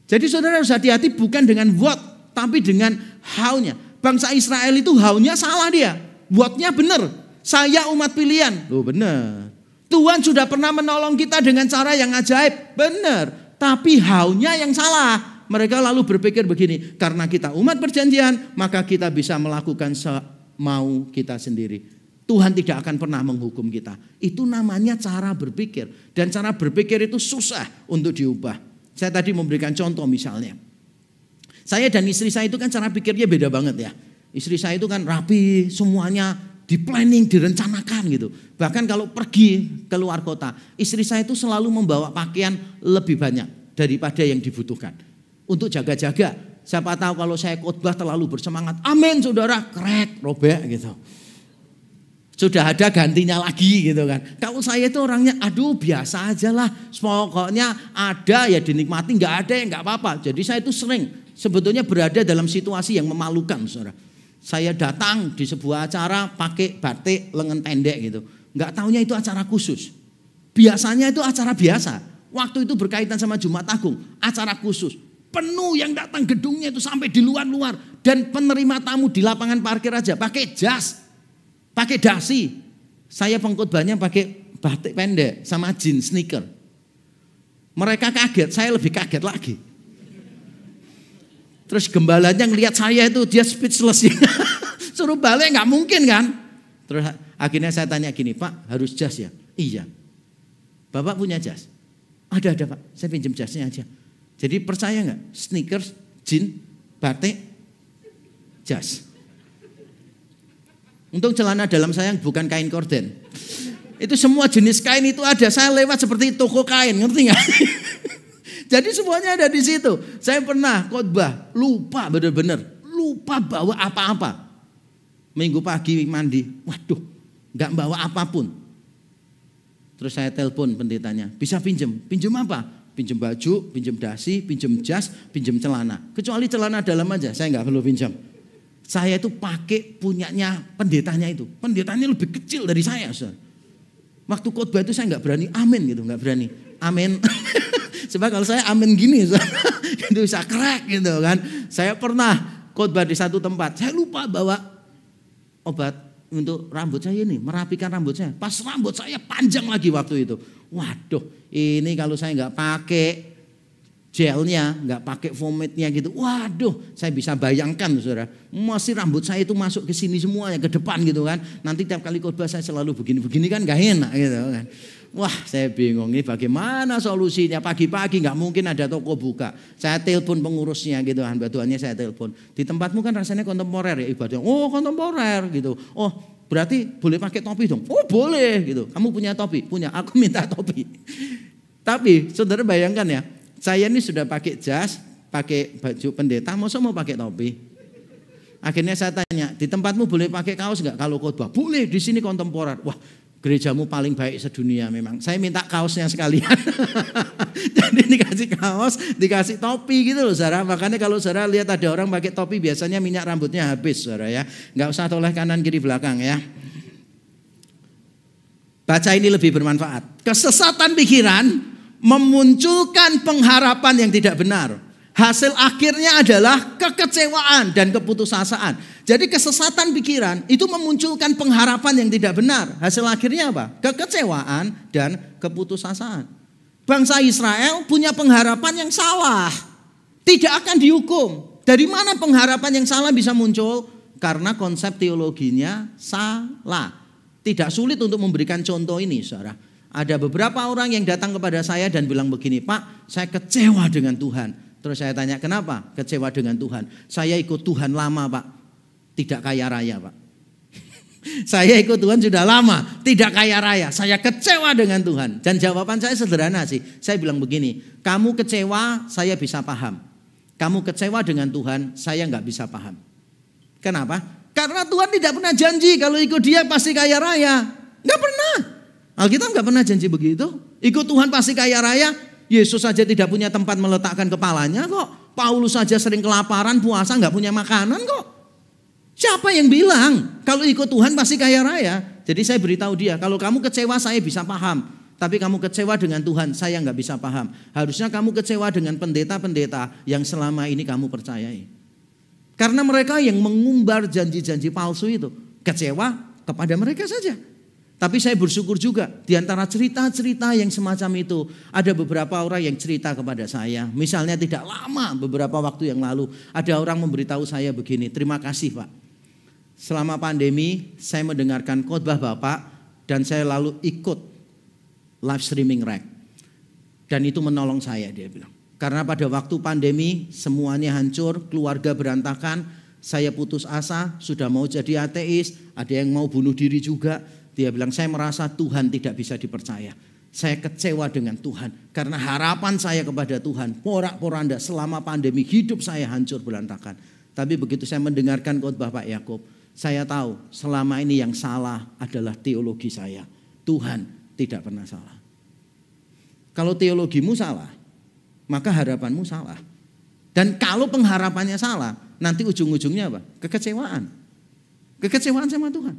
Jadi saudara harus hati-hati bukan dengan what, tapi dengan how-nya. Bangsa Israel itu how-nya salah dia. What-nya benar. Saya umat pilihan. Loh benar. Tuhan sudah pernah menolong kita dengan cara yang ajaib. Benar. Tapi how-nya yang salah. Mereka lalu berpikir begini. Karena kita umat perjanjian, maka kita bisa melakukan semau kita sendiri. Tuhan tidak akan pernah menghukum kita. Itu namanya cara berpikir. Dan cara berpikir itu susah untuk diubah. Saya tadi memberikan contoh misalnya. Saya dan istri saya itu kan cara pikirnya beda banget ya. Istri saya itu kan rapi, semuanya di planning, direncanakan gitu. Bahkan kalau pergi keluar kota, istri saya itu selalu membawa pakaian lebih banyak daripada yang dibutuhkan. Untuk jaga-jaga, siapa tahu kalau saya khotbah terlalu bersemangat, amin saudara, krek, robek gitu. Sudah ada gantinya lagi gitu kan. Kalau saya itu orangnya aduh biasa aja lah. Pokoknya ada ya dinikmati, gak ada ya gak apa-apa. Jadi saya itu sering sebetulnya berada dalam situasi yang memalukan saudara. Saya datang di sebuah acara pakai batik lengan pendek gitu. Gak taunya itu acara khusus. Biasanya itu acara biasa. Waktu itu berkaitan sama Jumat Agung. Acara khusus. Penuh yang datang gedungnya itu sampai di luar-luar. Dan penerima tamu di lapangan parkir aja pakai jas. Pakai dasi. Saya pengkhotbahnya pakai batik pendek sama jeans sneaker. Mereka kaget, saya lebih kaget lagi. Terus gembalanya ngelihat saya itu dia speechless. Suruh balik nggak mungkin kan. Terus akhirnya saya tanya gini, Pak harus jas ya? Iya. Bapak punya jas? Ada Pak, saya pinjam jasnya aja. Jadi percaya nggak? Sneakers, jeans, batik, jas. Untung celana dalam saya bukan kain korden. Itu semua jenis kain itu ada. Saya lewat seperti toko kain, ngerti nggak? Jadi semuanya ada di situ. Saya pernah khotbah, lupa benar-benar, lupa bawa apa-apa. Minggu pagi mandi, waduh, nggak bawa apapun. Terus saya telepon pendetanya, bisa pinjem apa? Pinjem baju, pinjem dasi, pinjem jas, pinjem celana. Kecuali celana dalam aja, saya nggak perlu pinjam. Saya itu pakai punyanya pendetanya itu. Pendetanya lebih kecil dari saya. Waktu khotbah itu saya nggak berani amin gitu, nggak berani amin. Sebab kalau saya amin gini, itu bisa krek gitu kan. Saya pernah khotbah di satu tempat, saya lupa bawa obat untuk rambut saya ini, merapikan rambut saya. Pas rambut saya panjang lagi waktu itu. Waduh, ini kalau saya nggak pakai gelnya, nggak pakai pomade-nya gitu. Waduh, saya bisa bayangkan saudara, masih rambut saya itu masuk ke sini semuanya, ke depan gitu kan. Nanti tiap kali khotbah saya selalu begini-begini kan gak enak gitu kan. Wah, saya bingung ini bagaimana solusinya. Pagi-pagi nggak mungkin ada toko buka. Saya telepon pengurusnya gitu, hamba Tuhannya saya telepon. Di tempatmu kan rasanya kontemporer ya ibadah. Oh kontemporer gitu. Oh berarti boleh pakai topi dong. Oh boleh gitu. Kamu punya topi? Punya. Aku minta topi. Tapi saudara bayangkan ya. Saya ini sudah pakai jas, pakai baju pendeta, masa mau pakai topi? Akhirnya saya tanya, di tempatmu boleh pakai kaos nggak kalau khotbah? Boleh, di sini kontemporer. Wah, gerejamu paling baik sedunia memang. Saya minta kaosnya sekalian. Jadi dikasih kaos, dikasih topi gitu loh saudara. Makanya kalau saudara lihat ada orang pakai topi biasanya minyak rambutnya habis saudara ya. Nggak usah toleh kanan kiri belakang ya. Baca ini lebih bermanfaat. Kesesatan pikiran memunculkan pengharapan yang tidak benar. Hasil akhirnya adalah kekecewaan dan keputusasaan. Jadi kesesatan pikiran itu memunculkan pengharapan yang tidak benar. Hasil akhirnya apa? Kekecewaan dan keputusasaan. Bangsa Israel punya pengharapan yang salah. Tidak akan dihukum. Dari mana pengharapan yang salah bisa muncul? Karena konsep teologinya salah. Tidak sulit untuk memberikan contoh ini, saudara. Ada beberapa orang yang datang kepada saya dan bilang begini, Pak, saya kecewa dengan Tuhan. Terus saya tanya, kenapa kecewa dengan Tuhan? Saya ikut Tuhan lama, Pak. Tidak kaya raya, Pak. Saya ikut Tuhan sudah lama, tidak kaya raya. Saya kecewa dengan Tuhan. Dan jawaban saya sederhana sih. Saya bilang begini, kamu kecewa, saya bisa paham. Kamu kecewa dengan Tuhan, saya nggak bisa paham. Kenapa? Karena Tuhan tidak pernah janji kalau ikut dia pasti kaya raya. Nggak pernah. Alkitab nggak pernah janji begitu. Ikut Tuhan pasti kaya raya. Yesus saja tidak punya tempat meletakkan kepalanya kok. Paulus saja sering kelaparan, puasa nggak punya makanan kok. Siapa yang bilang kalau ikut Tuhan pasti kaya raya? Jadi saya beritahu dia, kalau kamu kecewa saya bisa paham. Tapi kamu kecewa dengan Tuhan, saya nggak bisa paham. Harusnya kamu kecewa dengan pendeta-pendeta yang selama ini kamu percayai. Karena mereka yang mengumbar janji-janji palsu itu, kecewa kepada mereka saja. Tapi saya bersyukur juga di antara cerita-cerita yang semacam itu, ada beberapa orang yang cerita kepada saya. Misalnya tidak lama, beberapa waktu yang lalu, ada orang memberitahu saya begini, terima kasih Pak. Selama pandemi saya mendengarkan khotbah Bapak dan saya lalu ikut live streaming rek. Dan itu menolong saya, dia bilang. Karena pada waktu pandemi semuanya hancur, keluarga berantakan, saya putus asa, sudah mau jadi ateis, ada yang mau bunuh diri juga. Dia bilang, saya merasa Tuhan tidak bisa dipercaya. Saya kecewa dengan Tuhan. Karena harapan saya kepada Tuhan, porak-poranda selama pandemi hidup saya hancur berantakan. Tapi begitu saya mendengarkan khotbah Pak Yakub, saya tahu selama ini yang salah adalah teologi saya. Tuhan tidak pernah salah. Kalau teologimu salah, maka harapanmu salah. Dan kalau pengharapannya salah, nanti ujung-ujungnya apa? Kekecewaan. Kekecewaan sama Tuhan.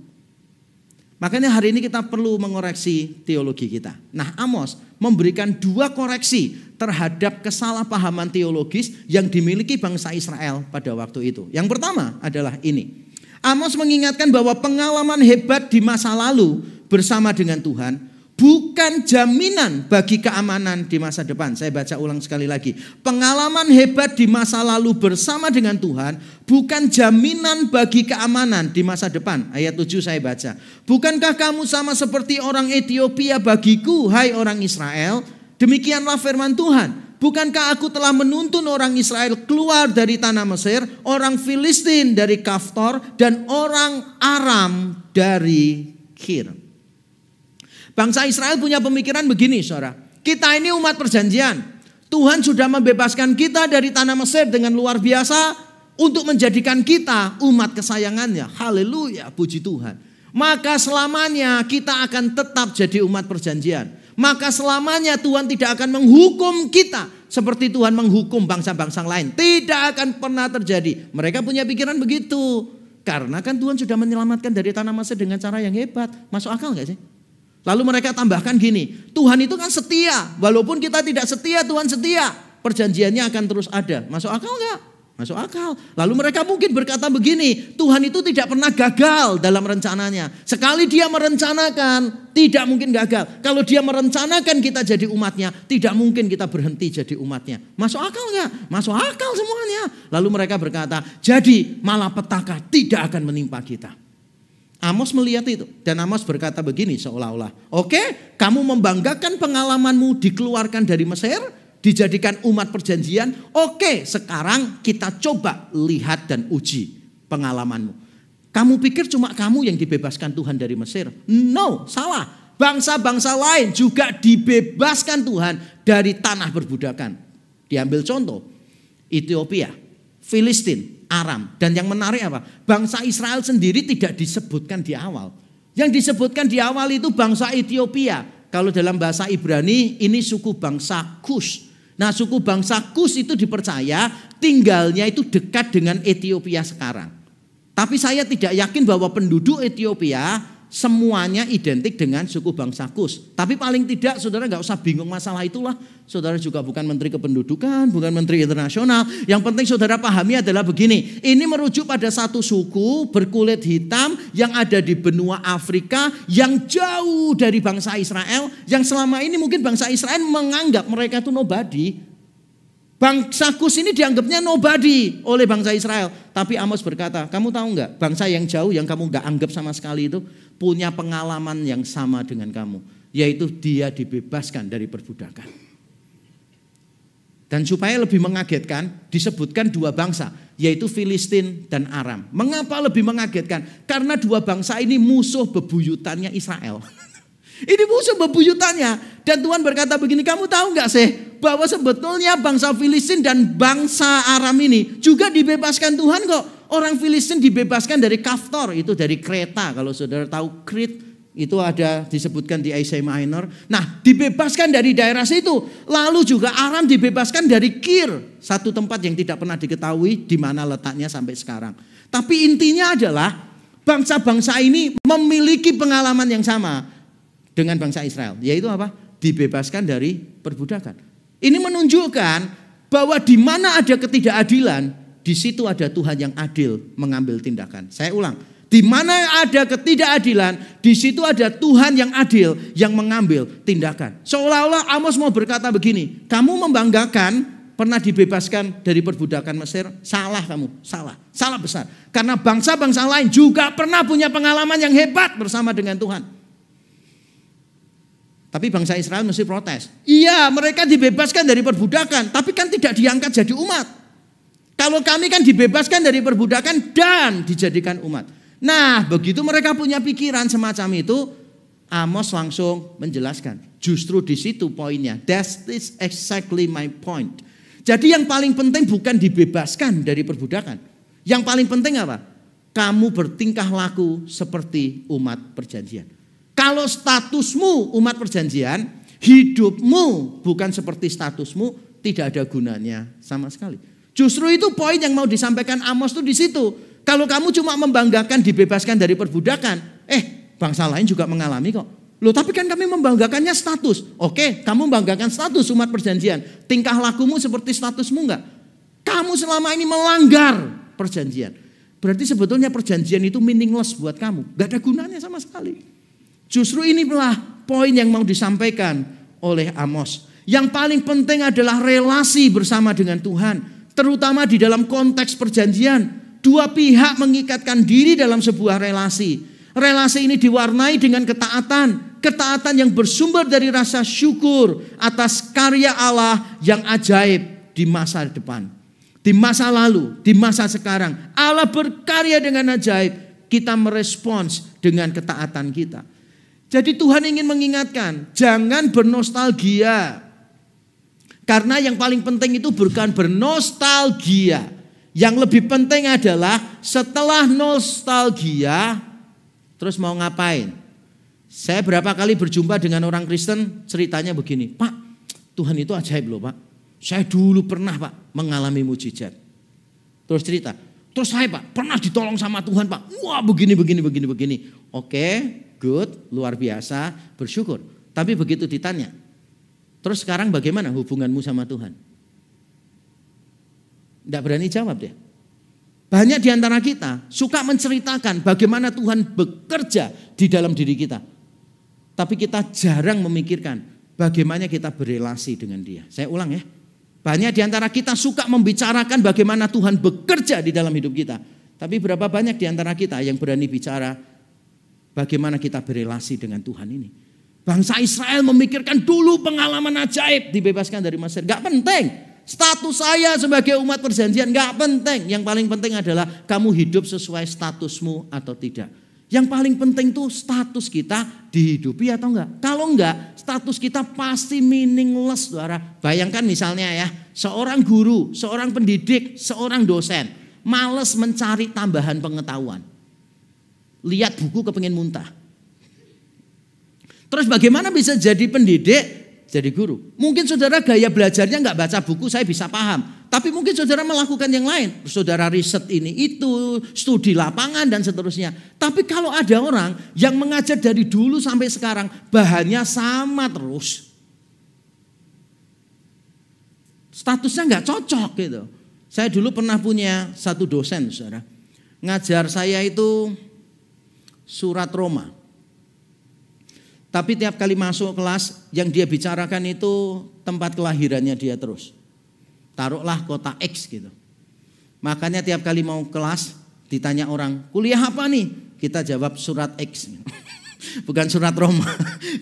Makanya hari ini kita perlu mengoreksi teologi kita. Nah, Amos memberikan 2 koreksi terhadap kesalahpahaman teologis yang dimiliki bangsa Israel pada waktu itu. Yang pertama adalah ini. Amos mengingatkan bahwa pengalaman hebat di masa lalu bersama dengan Tuhan bukan jaminan bagi keamanan di masa depan. Saya baca ulang sekali lagi. Pengalaman hebat di masa lalu bersama dengan Tuhan bukan jaminan bagi keamanan di masa depan. Ayat 7 saya baca. Bukankah kamu sama seperti orang Ethiopia bagiku, hai orang Israel? Demikianlah firman Tuhan. Bukankah aku telah menuntun orang Israel keluar dari tanah Mesir, orang Filistin dari Kaftor, dan orang Aram dari Kir. Bangsa Israel punya pemikiran begini, saudara. Kita ini umat perjanjian. Tuhan sudah membebaskan kita dari tanah Mesir dengan luar biasa untuk menjadikan kita umat kesayangannya. Haleluya, puji Tuhan. Maka selamanya kita akan tetap jadi umat perjanjian. Maka selamanya Tuhan tidak akan menghukum kita seperti Tuhan menghukum bangsa-bangsa lain. Tidak akan pernah terjadi. Mereka punya pikiran begitu. Karena kan Tuhan sudah menyelamatkan dari tanah Mesir dengan cara yang hebat. Masuk akal gak sih? Lalu mereka tambahkan gini, Tuhan itu kan setia. Walaupun kita tidak setia, Tuhan setia. Perjanjiannya akan terus ada. Masuk akal enggak? Masuk akal. Lalu mereka mungkin berkata begini, Tuhan itu tidak pernah gagal dalam rencananya. Sekali dia merencanakan, tidak mungkin gagal. Kalau dia merencanakan kita jadi umatnya, tidak mungkin kita berhenti jadi umatnya. Masuk akal enggak? Masuk akal semuanya. Lalu mereka berkata, jadi malapetaka tidak akan menimpa kita. Amos melihat itu dan Amos berkata begini seolah-olah, oke, kamu membanggakan pengalamanmu dikeluarkan dari Mesir, dijadikan umat perjanjian. Oke, sekarang kita coba lihat dan uji pengalamanmu. Kamu pikir cuma kamu yang dibebaskan Tuhan dari Mesir? No, salah. Bangsa-bangsa lain juga dibebaskan Tuhan dari tanah perbudakan. Diambil contoh, Ethiopia, Filistin, Aram. Dan yang menarik apa? Bangsa Israel sendiri tidak disebutkan di awal. Yang disebutkan di awal itu bangsa Ethiopia. Kalau dalam bahasa Ibrani ini suku bangsa Kus. Nah, suku bangsa Kus itu dipercaya tinggalnya itu dekat dengan Ethiopia sekarang. Tapi saya tidak yakin bahwa penduduk Ethiopia semuanya identik dengan suku bangsa Kus. Tapi paling tidak saudara gak usah bingung masalah itulah. Saudara juga bukan menteri kependudukan, bukan menteri internasional. Yang penting saudara pahami adalah begini. Ini merujuk pada satu suku berkulit hitam yang ada di benua Afrika yang jauh dari bangsa Israel. Yang selama ini mungkin bangsa Israel menganggap mereka itu nobody. Bangsa Kus ini dianggapnya nobody oleh bangsa Israel. Tapi Amos berkata, kamu tahu gak? Bangsa yang jauh yang kamu gak anggap sama sekali itu punya pengalaman yang sama dengan kamu. Yaitu dia dibebaskan dari perbudakan. Dan supaya lebih mengagetkan disebutkan 2 bangsa. Yaitu Filistin dan Aram. Mengapa lebih mengagetkan? Karena 2 bangsa ini musuh bebuyutannya Israel. Ini musuh bebuyutannya. Dan Tuhan berkata begini, kamu tahu gak sih bahwa sebetulnya bangsa Filistin dan bangsa Aram ini juga dibebaskan Tuhan kok. Orang Filistin dibebaskan dari Kaftor, itu dari Kreta. Kalau saudara tahu Crete, itu ada disebutkan di Asia Minor. Nah, dibebaskan dari daerah situ. Lalu juga Aram dibebaskan dari Kir, satu tempat yang tidak pernah diketahui di mana letaknya sampai sekarang. Tapi intinya adalah bangsa-bangsa ini memiliki pengalaman yang sama dengan bangsa Israel. Yaitu apa? Dibebaskan dari perbudakan. Ini menunjukkan bahwa di mana ada ketidakadilan, di situ ada Tuhan yang adil mengambil tindakan. Saya ulang. Di mana ada ketidakadilan, di situ ada Tuhan yang adil yang mengambil tindakan. Seolah-olah Amos mau berkata begini, kamu membanggakan pernah dibebaskan dari perbudakan Mesir? Salah kamu, salah besar. Karena bangsa-bangsa lain juga pernah punya pengalaman yang hebat bersama dengan Tuhan. Tapi bangsa Israel mesti protes. Iya, mereka dibebaskan dari perbudakan, tapi kan tidak diangkat jadi umat. Kalau kami kan dibebaskan dari perbudakan dan dijadikan umat. Nah, begitu mereka punya pikiran semacam itu, Amos langsung menjelaskan. Justru di situ poinnya. That is exactly my point. Jadi yang paling penting bukan dibebaskan dari perbudakan. Yang paling penting apa? Kamu bertingkah laku seperti umat perjanjian. Kalau statusmu umat perjanjian, hidupmu bukan seperti statusmu, tidak ada gunanya sama sekali. Justru itu poin yang mau disampaikan Amos itu di situ. Kalau kamu cuma membanggakan dibebaskan dari perbudakan, bangsa lain juga mengalami kok. Loh, tapi kan kami membanggakannya status. Oke, kamu membanggakan status umat perjanjian. Tingkah lakumu seperti statusmu enggak? Kamu selama ini melanggar perjanjian. Berarti sebetulnya perjanjian itu meaningless buat kamu. Gak ada gunanya sama sekali. Justru inilah poin yang mau disampaikan oleh Amos. Yang paling penting adalah relasi bersama dengan Tuhan. Terutama di dalam konteks perjanjian. Dua pihak mengikatkan diri dalam sebuah relasi. Relasi ini diwarnai dengan ketaatan. Ketaatan yang bersumber dari rasa syukur atas karya Allah yang ajaib di masa depan. Di masa lalu, di masa sekarang. Allah berkarya dengan ajaib. Kita merespons dengan ketaatan kita. Jadi Tuhan ingin mengingatkan, jangan bernostalgia. Karena yang paling penting itu bukan bernostalgia. Yang lebih penting adalah setelah nostalgia, terus mau ngapain? Saya berapa kali berjumpa dengan orang Kristen, ceritanya begini, Pak, Tuhan itu ajaib loh Pak. Saya dulu pernah Pak mengalami mujizat. Terus cerita, terus saya Pak pernah ditolong sama Tuhan Pak. Wah begini. Oke, good, luar biasa, bersyukur. Tapi begitu ditanya, terus sekarang bagaimana hubunganmu sama Tuhan? Tidak berani jawab dia. Banyak di antara kita suka menceritakan bagaimana Tuhan bekerja di dalam diri kita. Tapi kita jarang memikirkan bagaimana kita berelasi dengan dia. Saya ulang ya. Banyak di antara kita suka membicarakan bagaimana Tuhan bekerja di dalam hidup kita. Tapi berapa banyak di antara kita yang berani bicara bagaimana kita berelasi dengan Tuhan ini. Bangsa Israel memikirkan dulu pengalaman ajaib dibebaskan dari Mesir. Gak penting. Status saya sebagai umat perjanjian gak penting. Yang paling penting adalah kamu hidup sesuai statusmu atau tidak. Yang paling penting tuh status kita dihidupi atau enggak. Kalau enggak, status kita pasti meaningless, saudara. Bayangkan misalnya ya, seorang guru, seorang pendidik, seorang dosen malas mencari tambahan pengetahuan. Lihat buku kepengen muntah. Terus bagaimana bisa jadi pendidik? Jadi guru. Mungkin saudara gaya belajarnya nggak baca buku, saya bisa paham. Tapi mungkin saudara melakukan yang lain. Saudara riset ini itu, studi lapangan dan seterusnya. Tapi kalau ada orang yang mengajar dari dulu sampai sekarang, bahannya sama terus. Statusnya nggak cocok gitu. Saya dulu pernah punya satu dosen, saudara. Ngajar saya itu surat Roma. Tapi tiap kali masuk kelas yang dia bicarakan itu tempat kelahirannya dia terus. Taruhlah kota X gitu. Makanya tiap kali mau kelas ditanya orang, kuliah apa nih? Kita jawab surat X. Bukan surat Roma.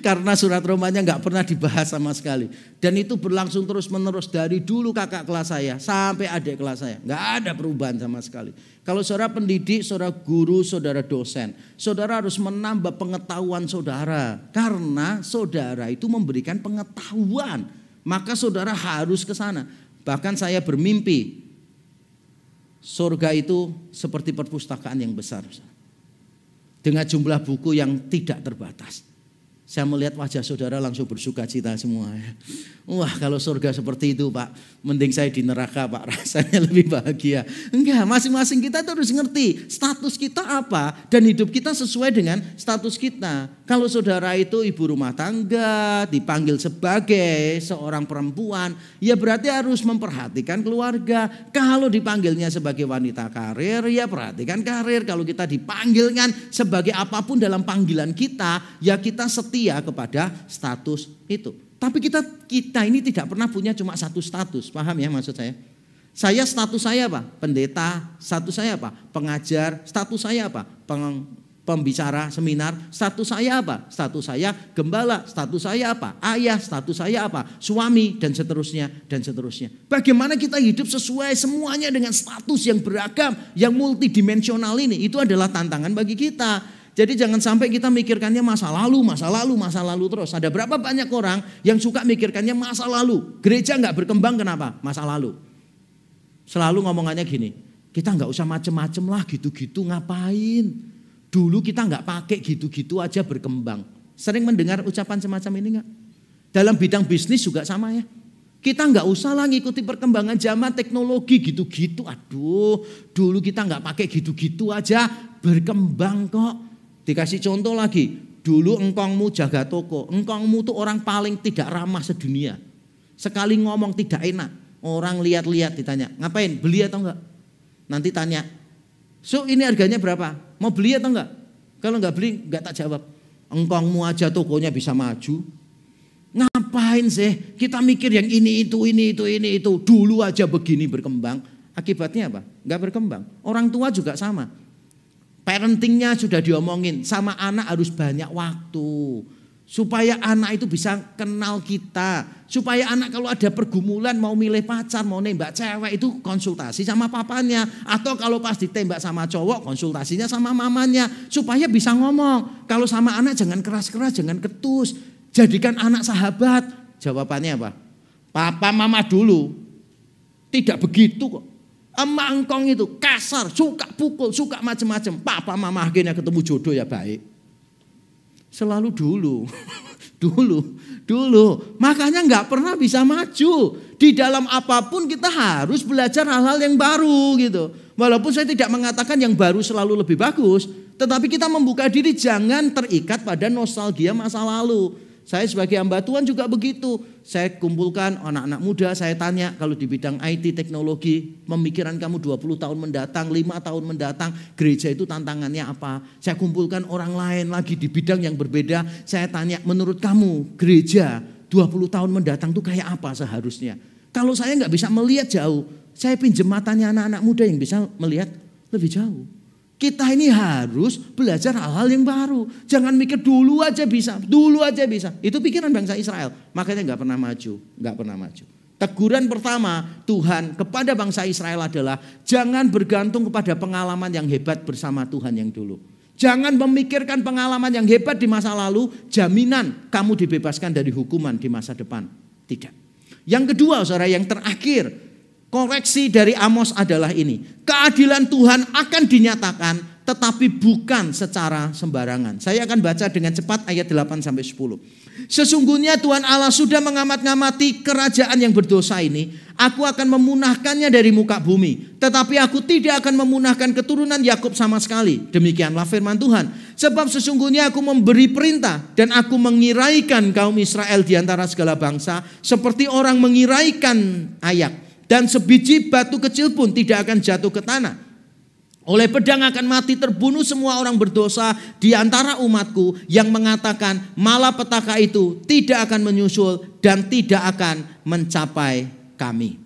Karena surat Romanya gak pernah dibahas sama sekali. Dan itu berlangsung terus menerus dari dulu kakak kelas saya sampai adik kelas saya. Gak ada perubahan sama sekali. Kalau saudara pendidik, saudara guru, saudara dosen, saudara harus menambah pengetahuan saudara. Karena saudara itu memberikan pengetahuan. Maka saudara harus ke sana. Bahkan saya bermimpi Surga itu seperti perpustakaan yang besar, dengan jumlah buku yang tidak terbatas. Saya melihat wajah saudara langsung bersuka cita semua. Wah, kalau surga seperti itu Pak, mending saya di neraka Pak, rasanya lebih bahagia. Enggak, masing-masing kita itu harus ngerti status kita apa dan hidup kita sesuai dengan status kita. Kalau saudara itu ibu rumah tangga, dipanggil sebagai seorang perempuan, ya berarti harus memperhatikan keluarga. Kalau dipanggilnya sebagai wanita karir, ya perhatikan karir. Kalau kita dipanggilkan sebagai apapun dalam panggilan kita, ya kita setia kepada status itu. Tapi kita ini tidak pernah punya cuma satu status, paham ya maksud saya? Saya status saya apa? Pendeta, status saya apa? Pengajar, status saya apa? Pembicara seminar, status saya apa? Status saya gembala, status saya apa? Ayah, status saya apa? Suami, dan seterusnya, dan seterusnya. Bagaimana kita hidup sesuai semuanya dengan status yang beragam, yang multidimensional ini, itu adalah tantangan bagi kita. Jadi jangan sampai kita mikirkannya masa lalu terus. Ada berapa banyak orang yang suka mikirkannya masa lalu. Gereja gak berkembang kenapa? Masa lalu. Selalu ngomongannya gini, kita gak usah macem-macem lah gitu-gitu ngapain. Dulu kita gak pakai gitu-gitu aja berkembang. Sering mendengar ucapan semacam ini gak? Dalam bidang bisnis juga sama ya. Kita gak usah lah ngikuti perkembangan zaman teknologi gitu-gitu. Aduh, dulu kita gak pakai gitu-gitu aja berkembang kok. Dikasih contoh lagi, dulu engkongmu jaga toko, engkongmu tuh orang paling tidak ramah sedunia. Sekali ngomong tidak enak, orang lihat-lihat ditanya, ngapain, beli atau enggak? Nanti tanya, so ini harganya berapa? Mau beli atau enggak? Kalau enggak beli, enggak tak jawab. Engkongmu aja tokonya bisa maju. Ngapain sih kita mikir yang ini itu. Dulu aja begini berkembang. Akibatnya apa? Enggak berkembang. Orang tua juga sama. Parentingnya sudah diomongin, sama anak harus banyak waktu. Supaya anak itu bisa kenal kita. Supaya anak kalau ada pergumulan mau milih pacar, mau nembak cewek itu konsultasi sama papanya. Atau kalau pas ditembak sama cowok konsultasinya sama mamanya. Supaya bisa ngomong. Kalau sama anak jangan keras-keras, jangan ketus. Jadikan anak sahabat. Jawabannya apa? Papa mama dulu tidak begitu kok. Emak engkong itu kasar, suka pukul, suka macam-macam. Papa mama akhirnya ketemu jodoh ya baik. Selalu dulu. Makanya nggak pernah bisa maju. Di dalam apapun kita harus belajar hal-hal yang baru gitu. Walaupun saya tidak mengatakan yang baru selalu lebih bagus. Tetapi kita membuka diri jangan terikat pada nostalgia masa lalu. Saya sebagai hamba Tuhan juga begitu. Saya kumpulkan anak-anak muda, saya tanya kalau di bidang IT teknologi, pemikiran kamu 20 tahun mendatang, 5 tahun mendatang, gereja itu tantangannya apa? Saya kumpulkan orang lain lagi di bidang yang berbeda, saya tanya menurut kamu gereja 20 tahun mendatang itu kayak apa seharusnya? Kalau saya nggak bisa melihat jauh, saya pinjam matanya anak-anak muda yang bisa melihat lebih jauh. Kita ini harus belajar hal-hal yang baru. Jangan mikir dulu aja bisa. Itu pikiran bangsa Israel. Makanya gak pernah maju. Teguran pertama Tuhan kepada bangsa Israel adalah jangan bergantung kepada pengalaman yang hebat bersama Tuhan yang dulu. Jangan memikirkan pengalaman yang hebat di masa lalu, jaminan kamu dibebaskan dari hukuman di masa depan. Tidak. Yang kedua, saudara, yang terakhir, koreksi dari Amos adalah ini. Keadilan Tuhan akan dinyatakan tetapi bukan secara sembarangan. Saya akan baca dengan cepat ayat 8-10. Sesungguhnya Tuhan Allah sudah mengamat-ngamati kerajaan yang berdosa ini. Aku akan memunahkannya dari muka bumi. Tetapi aku tidak akan memunahkan keturunan Yakub sama sekali. Demikianlah firman Tuhan. Sebab sesungguhnya aku memberi perintah dan aku mengiraikan kaum Israel di antara segala bangsa. Seperti orang mengiraikan ayak. Dan sebiji batu kecil pun tidak akan jatuh ke tanah. Oleh pedang akan mati terbunuh semua orang berdosa di antara umatku yang mengatakan malapetaka itu tidak akan menyusul dan tidak akan mencapai kami.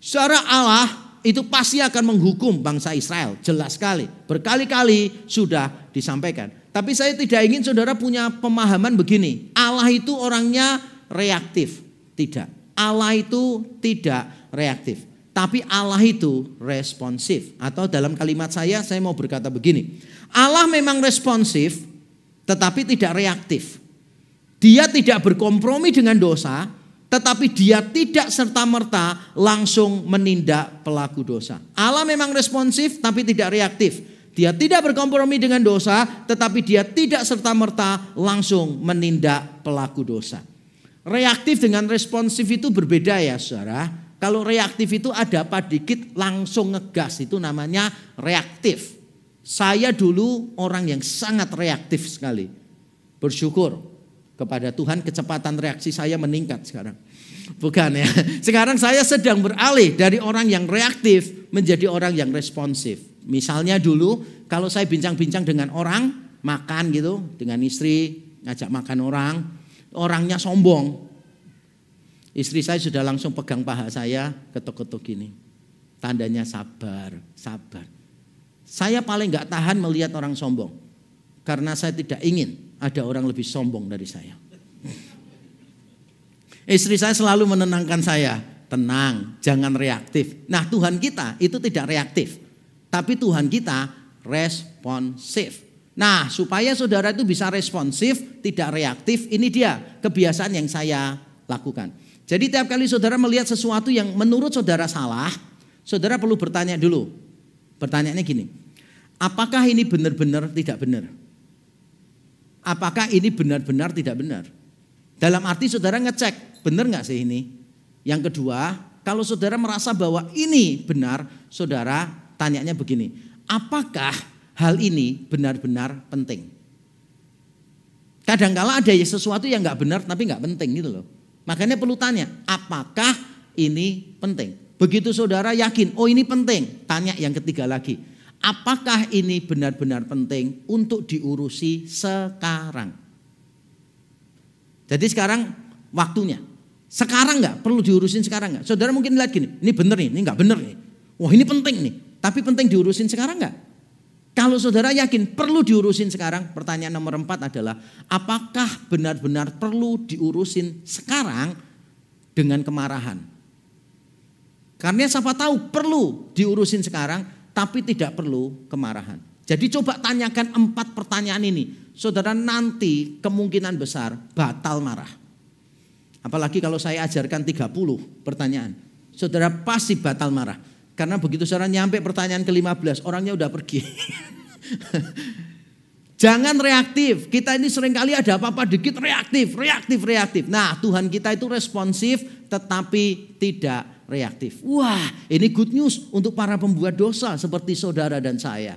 Saudara, Allah itu pasti akan menghukum bangsa Israel. Jelas sekali. Berkali-kali sudah disampaikan. Tapi saya tidak ingin saudara punya pemahaman begini. Allah itu orangnya reaktif. Tidak. Allah itu tidak reaktif. Tapi Allah itu responsif. Atau dalam kalimat saya mau berkata begini. Allah memang responsif tetapi tidak reaktif. Dia tidak berkompromi dengan dosa tetapi dia tidak serta-merta langsung menindak pelaku dosa. Allah memang responsif tapi tidak reaktif. Dia tidak berkompromi dengan dosa, tetapi dia tidak serta-merta langsung menindak pelaku dosa. Reaktif dengan responsif itu berbeda ya saudara. Kalau reaktif itu ada apa dikit langsung ngegas, itu namanya reaktif. Saya dulu orang yang sangat reaktif sekali. Bersyukur kepada Tuhan kecepatan reaksi saya meningkat sekarang. Bukan ya. Sekarang saya sedang beralih dari orang yang reaktif menjadi orang yang responsif. Misalnya dulu kalau saya bincang-bincang dengan orang, makan gitu, dengan istri, ngajak makan orang, orangnya sombong. Istri saya sudah langsung pegang paha saya, ketuk-ketuk gini. Tandanya sabar, sabar. Saya paling gak tahan melihat orang sombong. Karena saya tidak ingin ada orang lebih sombong dari saya. Istri saya selalu menenangkan saya. Tenang, jangan reaktif. Nah Tuhan kita itu tidak reaktif. Tapi Tuhan kita responsif. Nah supaya saudara itu bisa responsif, tidak reaktif. Ini dia kebiasaan yang saya lakukan. Jadi tiap kali saudara melihat sesuatu yang menurut saudara salah, saudara perlu bertanya dulu. Pertanyaannya gini, apakah ini benar-benar tidak benar? Apakah ini benar-benar tidak benar? Dalam arti saudara ngecek, benar gak sih ini? Yang kedua, kalau saudara merasa bahwa ini benar, saudara tanyanya begini, apakah hal ini benar-benar penting? Kadang-kala ada sesuatu yang gak benar tapi gak penting gitu loh. Makanya perlu tanya, apakah ini penting? Begitu saudara yakin, oh ini penting, tanya yang ketiga lagi. Apakah ini benar-benar penting untuk diurusi sekarang? Jadi sekarang waktunya. Sekarang enggak, perlu diurusin sekarang enggak? Saudara mungkin lihat gini, ini benar nih, ini enggak benar nih. Wah ini penting nih, tapi penting diurusin sekarang enggak? Kalau saudara yakin perlu diurusin sekarang, pertanyaan nomor 4 adalah apakah benar-benar perlu diurusin sekarang dengan kemarahan? Karena siapa tahu perlu diurusin sekarang tapi tidak perlu kemarahan. Jadi coba tanyakan 4 pertanyaan ini. Saudara nanti kemungkinan besar batal marah. Apalagi kalau saya ajarkan 30 pertanyaan. Saudara pasti batal marah. Karena begitu saudara nyampe pertanyaan ke-15, orangnya udah pergi. Jangan reaktif. Kita ini seringkali ada apa-apa dikit reaktif. Nah Tuhan kita itu responsif tetapi tidak reaktif. Wah ini good news untuk para pembuat dosa seperti saudara dan saya.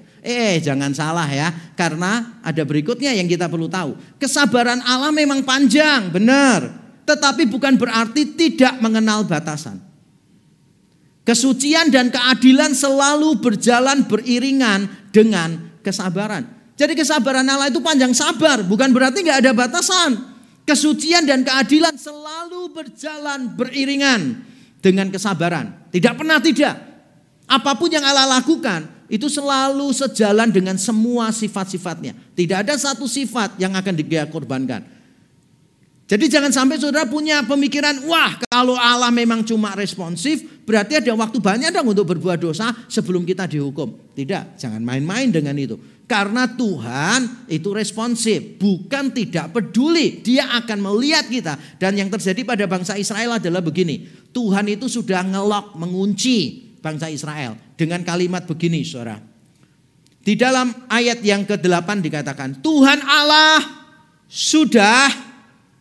Jangan salah ya. Karena ada berikutnya yang kita perlu tahu. Kesabaran Allah memang panjang, benar. Tetapi bukan berarti tidak mengenal batasan. Kesucian dan keadilan selalu berjalan beriringan dengan kesabaran. Jadi kesabaran Allah itu panjang sabar, bukan berarti gak ada batasan. Kesucian dan keadilan selalu berjalan beriringan dengan kesabaran. Tidak pernah tidak. Apapun yang Allah lakukan itu selalu sejalan dengan semua sifat-sifatnya. Tidak ada satu sifat yang akan dia korbankan. Jadi jangan sampai saudara punya pemikiran, wah kalau Allah memang cuma responsif, berarti ada waktu banyak dong untuk berbuat dosa sebelum kita dihukum. Tidak, jangan main-main dengan itu. Karena Tuhan itu responsif, bukan tidak peduli. Dia akan melihat kita. Dan yang terjadi pada bangsa Israel adalah begini. Tuhan itu sudah ngelok, mengunci bangsa Israel. Dengan kalimat begini saudara. Di dalam ayat yang ke-8 dikatakan, Tuhan Allah sudah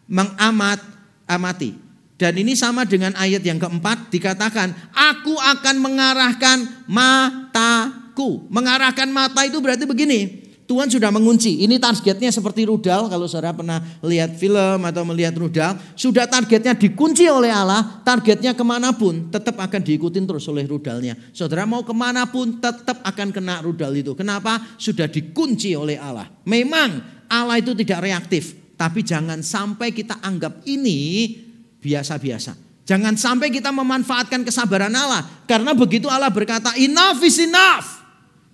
mengamati. Dan ini sama dengan ayat yang keempat dikatakan, aku akan mengarahkan mataku. Mengarahkan mata itu berarti begini, Tuhan sudah mengunci. Ini targetnya seperti rudal. Kalau saudara pernah lihat film atau melihat rudal, sudah targetnya dikunci oleh Allah. Targetnya kemanapun tetap akan diikutin terus oleh rudalnya. Saudara mau kemanapun tetap akan kena rudal itu. Kenapa? Sudah dikunci oleh Allah. Memang Allah itu tidak reaktif. Tapi jangan sampai kita anggap ini biasa-biasa. Jangan sampai kita memanfaatkan kesabaran Allah. Karena begitu Allah berkata enough is enough.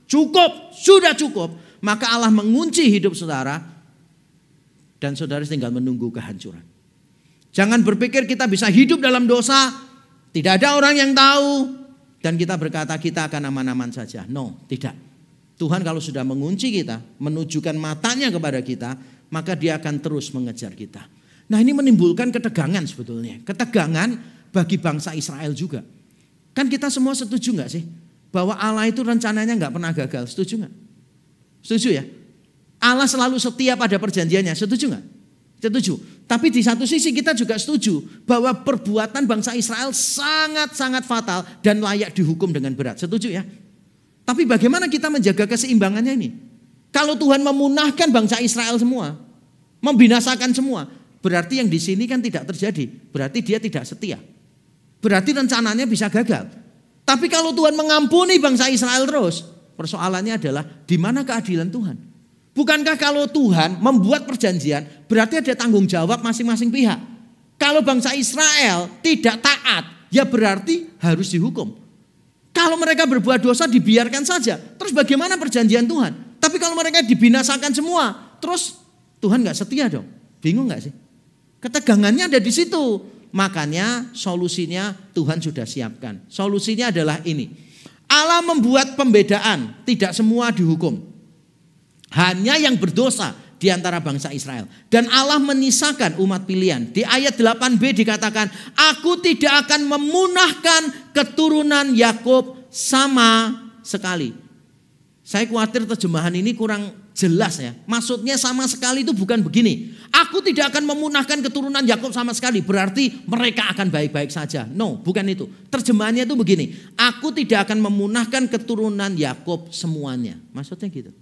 Cukup, sudah cukup. Maka Allah mengunci hidup saudara. Dan saudara tinggal menunggu kehancuran. Jangan berpikir kita bisa hidup dalam dosa. Tidak ada orang yang tahu. Dan kita berkata kita akan aman-aman saja. No, tidak. Tuhan kalau sudah mengunci kita, menunjukkan matanya kepada kita, maka dia akan terus mengejar kita. Nah ini menimbulkan ketegangan sebetulnya. Ketegangan bagi bangsa Israel juga. Kan kita semua setuju gak sih? Bahwa Allah itu rencananya gak pernah gagal. Setuju gak? Setuju ya? Allah selalu setia pada perjanjiannya. Setuju gak? Setuju. Tapi di satu sisi kita juga setuju bahwa perbuatan bangsa Israel sangat-sangat fatal dan layak dihukum dengan berat. Setuju ya? Tapi bagaimana kita menjaga keseimbangannya ini? Kalau Tuhan memunahkan bangsa Israel semua, membinasakan semua, berarti yang di sini kan tidak terjadi. Berarti dia tidak setia. Berarti rencananya bisa gagal. Tapi kalau Tuhan mengampuni bangsa Israel terus, persoalannya adalah di mana keadilan Tuhan? Bukankah kalau Tuhan membuat perjanjian, berarti ada tanggung jawab masing-masing pihak. Kalau bangsa Israel tidak taat, ya berarti harus dihukum. Kalau mereka berbuat dosa dibiarkan saja. Terus bagaimana perjanjian Tuhan? Tapi kalau mereka dibinasakan semua, terus Tuhan gak setia dong. Bingung gak sih? Ketegangannya ada di situ. Makanya solusinya Tuhan sudah siapkan. Solusinya adalah ini. Allah membuat pembedaan, tidak semua dihukum. Hanya yang berdosa di antara bangsa Israel. Dan Allah menyisakan umat pilihan. Di ayat 8b dikatakan, aku tidak akan memunahkan keturunan Yakub sama sekali. Saya khawatir terjemahan ini kurang jelas ya. Maksudnya sama sekali itu bukan begini. Aku tidak akan memunahkan keturunan Yakub sama sekali. Berarti mereka akan baik-baik saja. No, bukan itu. Terjemahannya itu begini. Aku tidak akan memunahkan keturunan Yakub semuanya. Maksudnya gitu.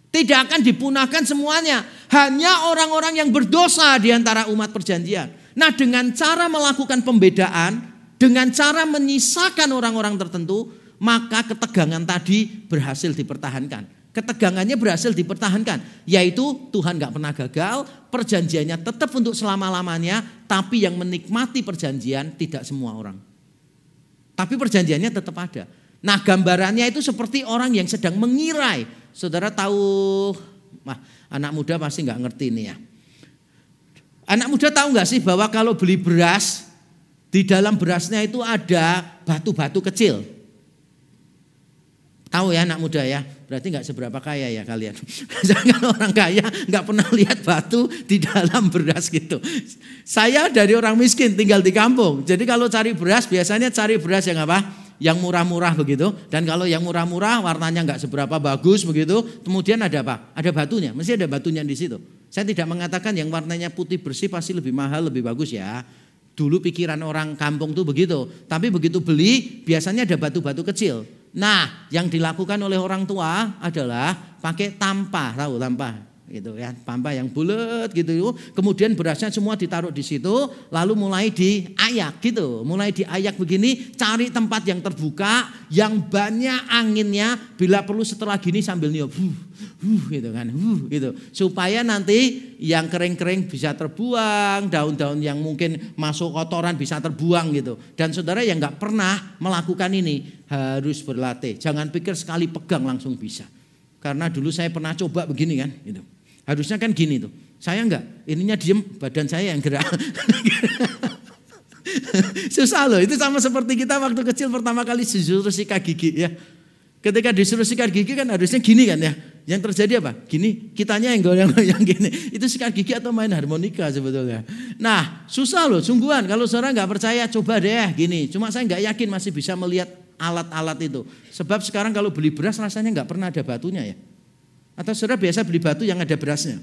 Tidak akan dipunahkan semuanya. Hanya orang-orang yang berdosa di antara umat perjanjian. Nah, dengan cara melakukan pembedaan, dengan cara menyisakan orang-orang tertentu, maka ketegangan tadi berhasil dipertahankan. Ketegangannya berhasil dipertahankan. Yaitu Tuhan gak pernah gagal, perjanjiannya tetap untuk selama-lamanya, tapi yang menikmati perjanjian tidak semua orang. Tapi perjanjiannya tetap ada. Nah, gambarannya itu seperti orang yang sedang mengirai. Saudara tahu, anak muda pasti gak ngerti ini ya. Anak muda tahu gak sih bahwa kalau beli beras, di dalam berasnya itu ada batu-batu kecil. Tahu ya anak muda ya, berarti gak seberapa kaya ya kalian. Jangan orang kaya gak pernah lihat batu di dalam beras gitu. Saya dari orang miskin tinggal di kampung. Jadi kalau cari beras biasanya cari beras yang apa? Yang murah-murah begitu. Dan kalau yang murah-murah warnanya nggak seberapa bagus begitu. Kemudian ada apa? Ada batunya. Mesti ada batunya di situ. Saya tidak mengatakan yang warnanya putih bersih pasti lebih mahal, lebih bagus ya. Dulu pikiran orang kampung tuh begitu. Tapi begitu beli biasanya ada batu-batu kecil. Nah, yang dilakukan oleh orang tua adalah pakai tampah, tahu tampah? Gitu ya, tampah yang bulat gitu. Kemudian berasnya semua ditaruh di situ, lalu mulai diayak gitu. Mulai diayak begini, cari tempat yang terbuka, yang banyak anginnya, bila perlu setelah gini sambil niup gitu kan, gitu. Supaya nanti yang kering-kering bisa terbuang, daun-daun yang mungkin masuk kotoran bisa terbuang gitu. Dan saudara yang enggak pernah melakukan ini harus berlatih. Jangan pikir sekali pegang langsung bisa. Karena dulu saya pernah coba begini kan gitu. Harusnya kan gini tuh. Saya enggak, ininya diem, badan saya yang gerak. Susah loh, itu sama seperti kita waktu kecil pertama kali disuruh sikat gigi ya. Ketika disuruh sikat gigi kan harusnya gini kan ya. Yang terjadi apa? Gini, kitanya yang goyang-goyang gini. Itu sikat gigi atau main harmonika sebetulnya. Nah, susah loh, sungguhan. Kalau saudara enggak percaya, coba deh gini. Cuma saya enggak yakin masih bisa melihat alat-alat itu. Sebab sekarang kalau beli beras rasanya enggak pernah ada batunya ya. Atau saudara biasa beli batu yang ada berasnya.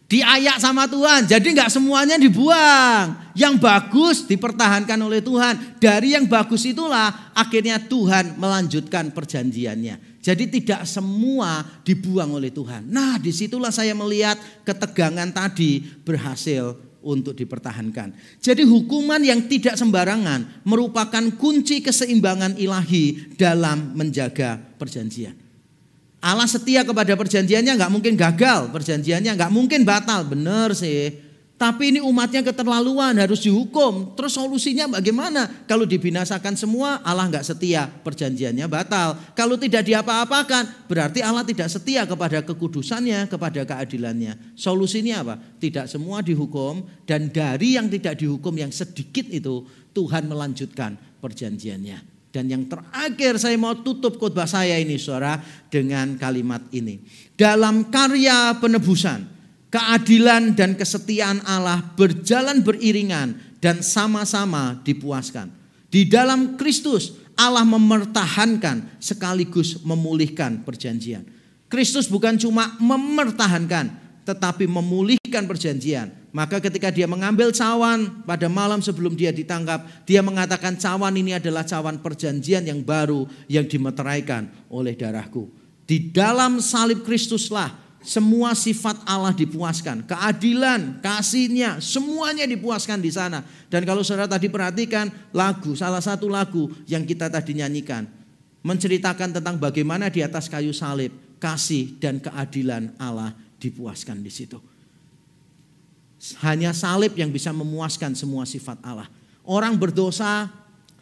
Diayak sama Tuhan, jadi enggak semuanya dibuang. Yang bagus dipertahankan oleh Tuhan. Dari yang bagus itulah akhirnya Tuhan melanjutkan perjanjiannya. Jadi tidak semua dibuang oleh Tuhan. Nah, disitulah saya melihat ketegangan tadi berhasil untuk dipertahankan. Jadi hukuman yang tidak sembarangan merupakan kunci keseimbangan ilahi dalam menjaga perjanjian. Allah setia kepada perjanjiannya, nggak mungkin gagal, perjanjiannya nggak mungkin batal, benar sih. Tapi ini umatnya keterlaluan, harus dihukum. Terus solusinya bagaimana? Kalau dibinasakan semua, Allah nggak setia, perjanjiannya batal. Kalau tidak diapa-apakan, berarti Allah tidak setia kepada kekudusannya, kepada keadilannya. Solusinya apa? Tidak semua dihukum, dan dari yang tidak dihukum yang sedikit itu, Tuhan melanjutkan perjanjiannya. Dan yang terakhir saya mau tutup khotbah saya ini saudara dengan kalimat ini. Dalam karya penebusan, Keadilan dan kesetiaan Allah berjalan beriringan dan sama-sama dipuaskan. Di dalam Kristus Allah mempertahankan sekaligus memulihkan perjanjian. Kristus bukan cuma mempertahankan tetapi memulihkan perjanjian. Maka ketika dia mengambil cawan pada malam sebelum dia ditangkap, dia mengatakan cawan ini adalah cawan perjanjian yang baru yang dimeteraikan oleh darahku. Di dalam salib Kristuslah semua sifat Allah dipuaskan, keadilan, kasihnya, semuanya dipuaskan di sana. Dan kalau saudara tadi perhatikan lagu, salah satu lagu yang kita tadi nyanyikan, menceritakan tentang bagaimana di atas kayu salib, kasih dan keadilan Allah dipuaskan di situ. Hanya salib yang bisa memuaskan semua sifat Allah. Orang berdosa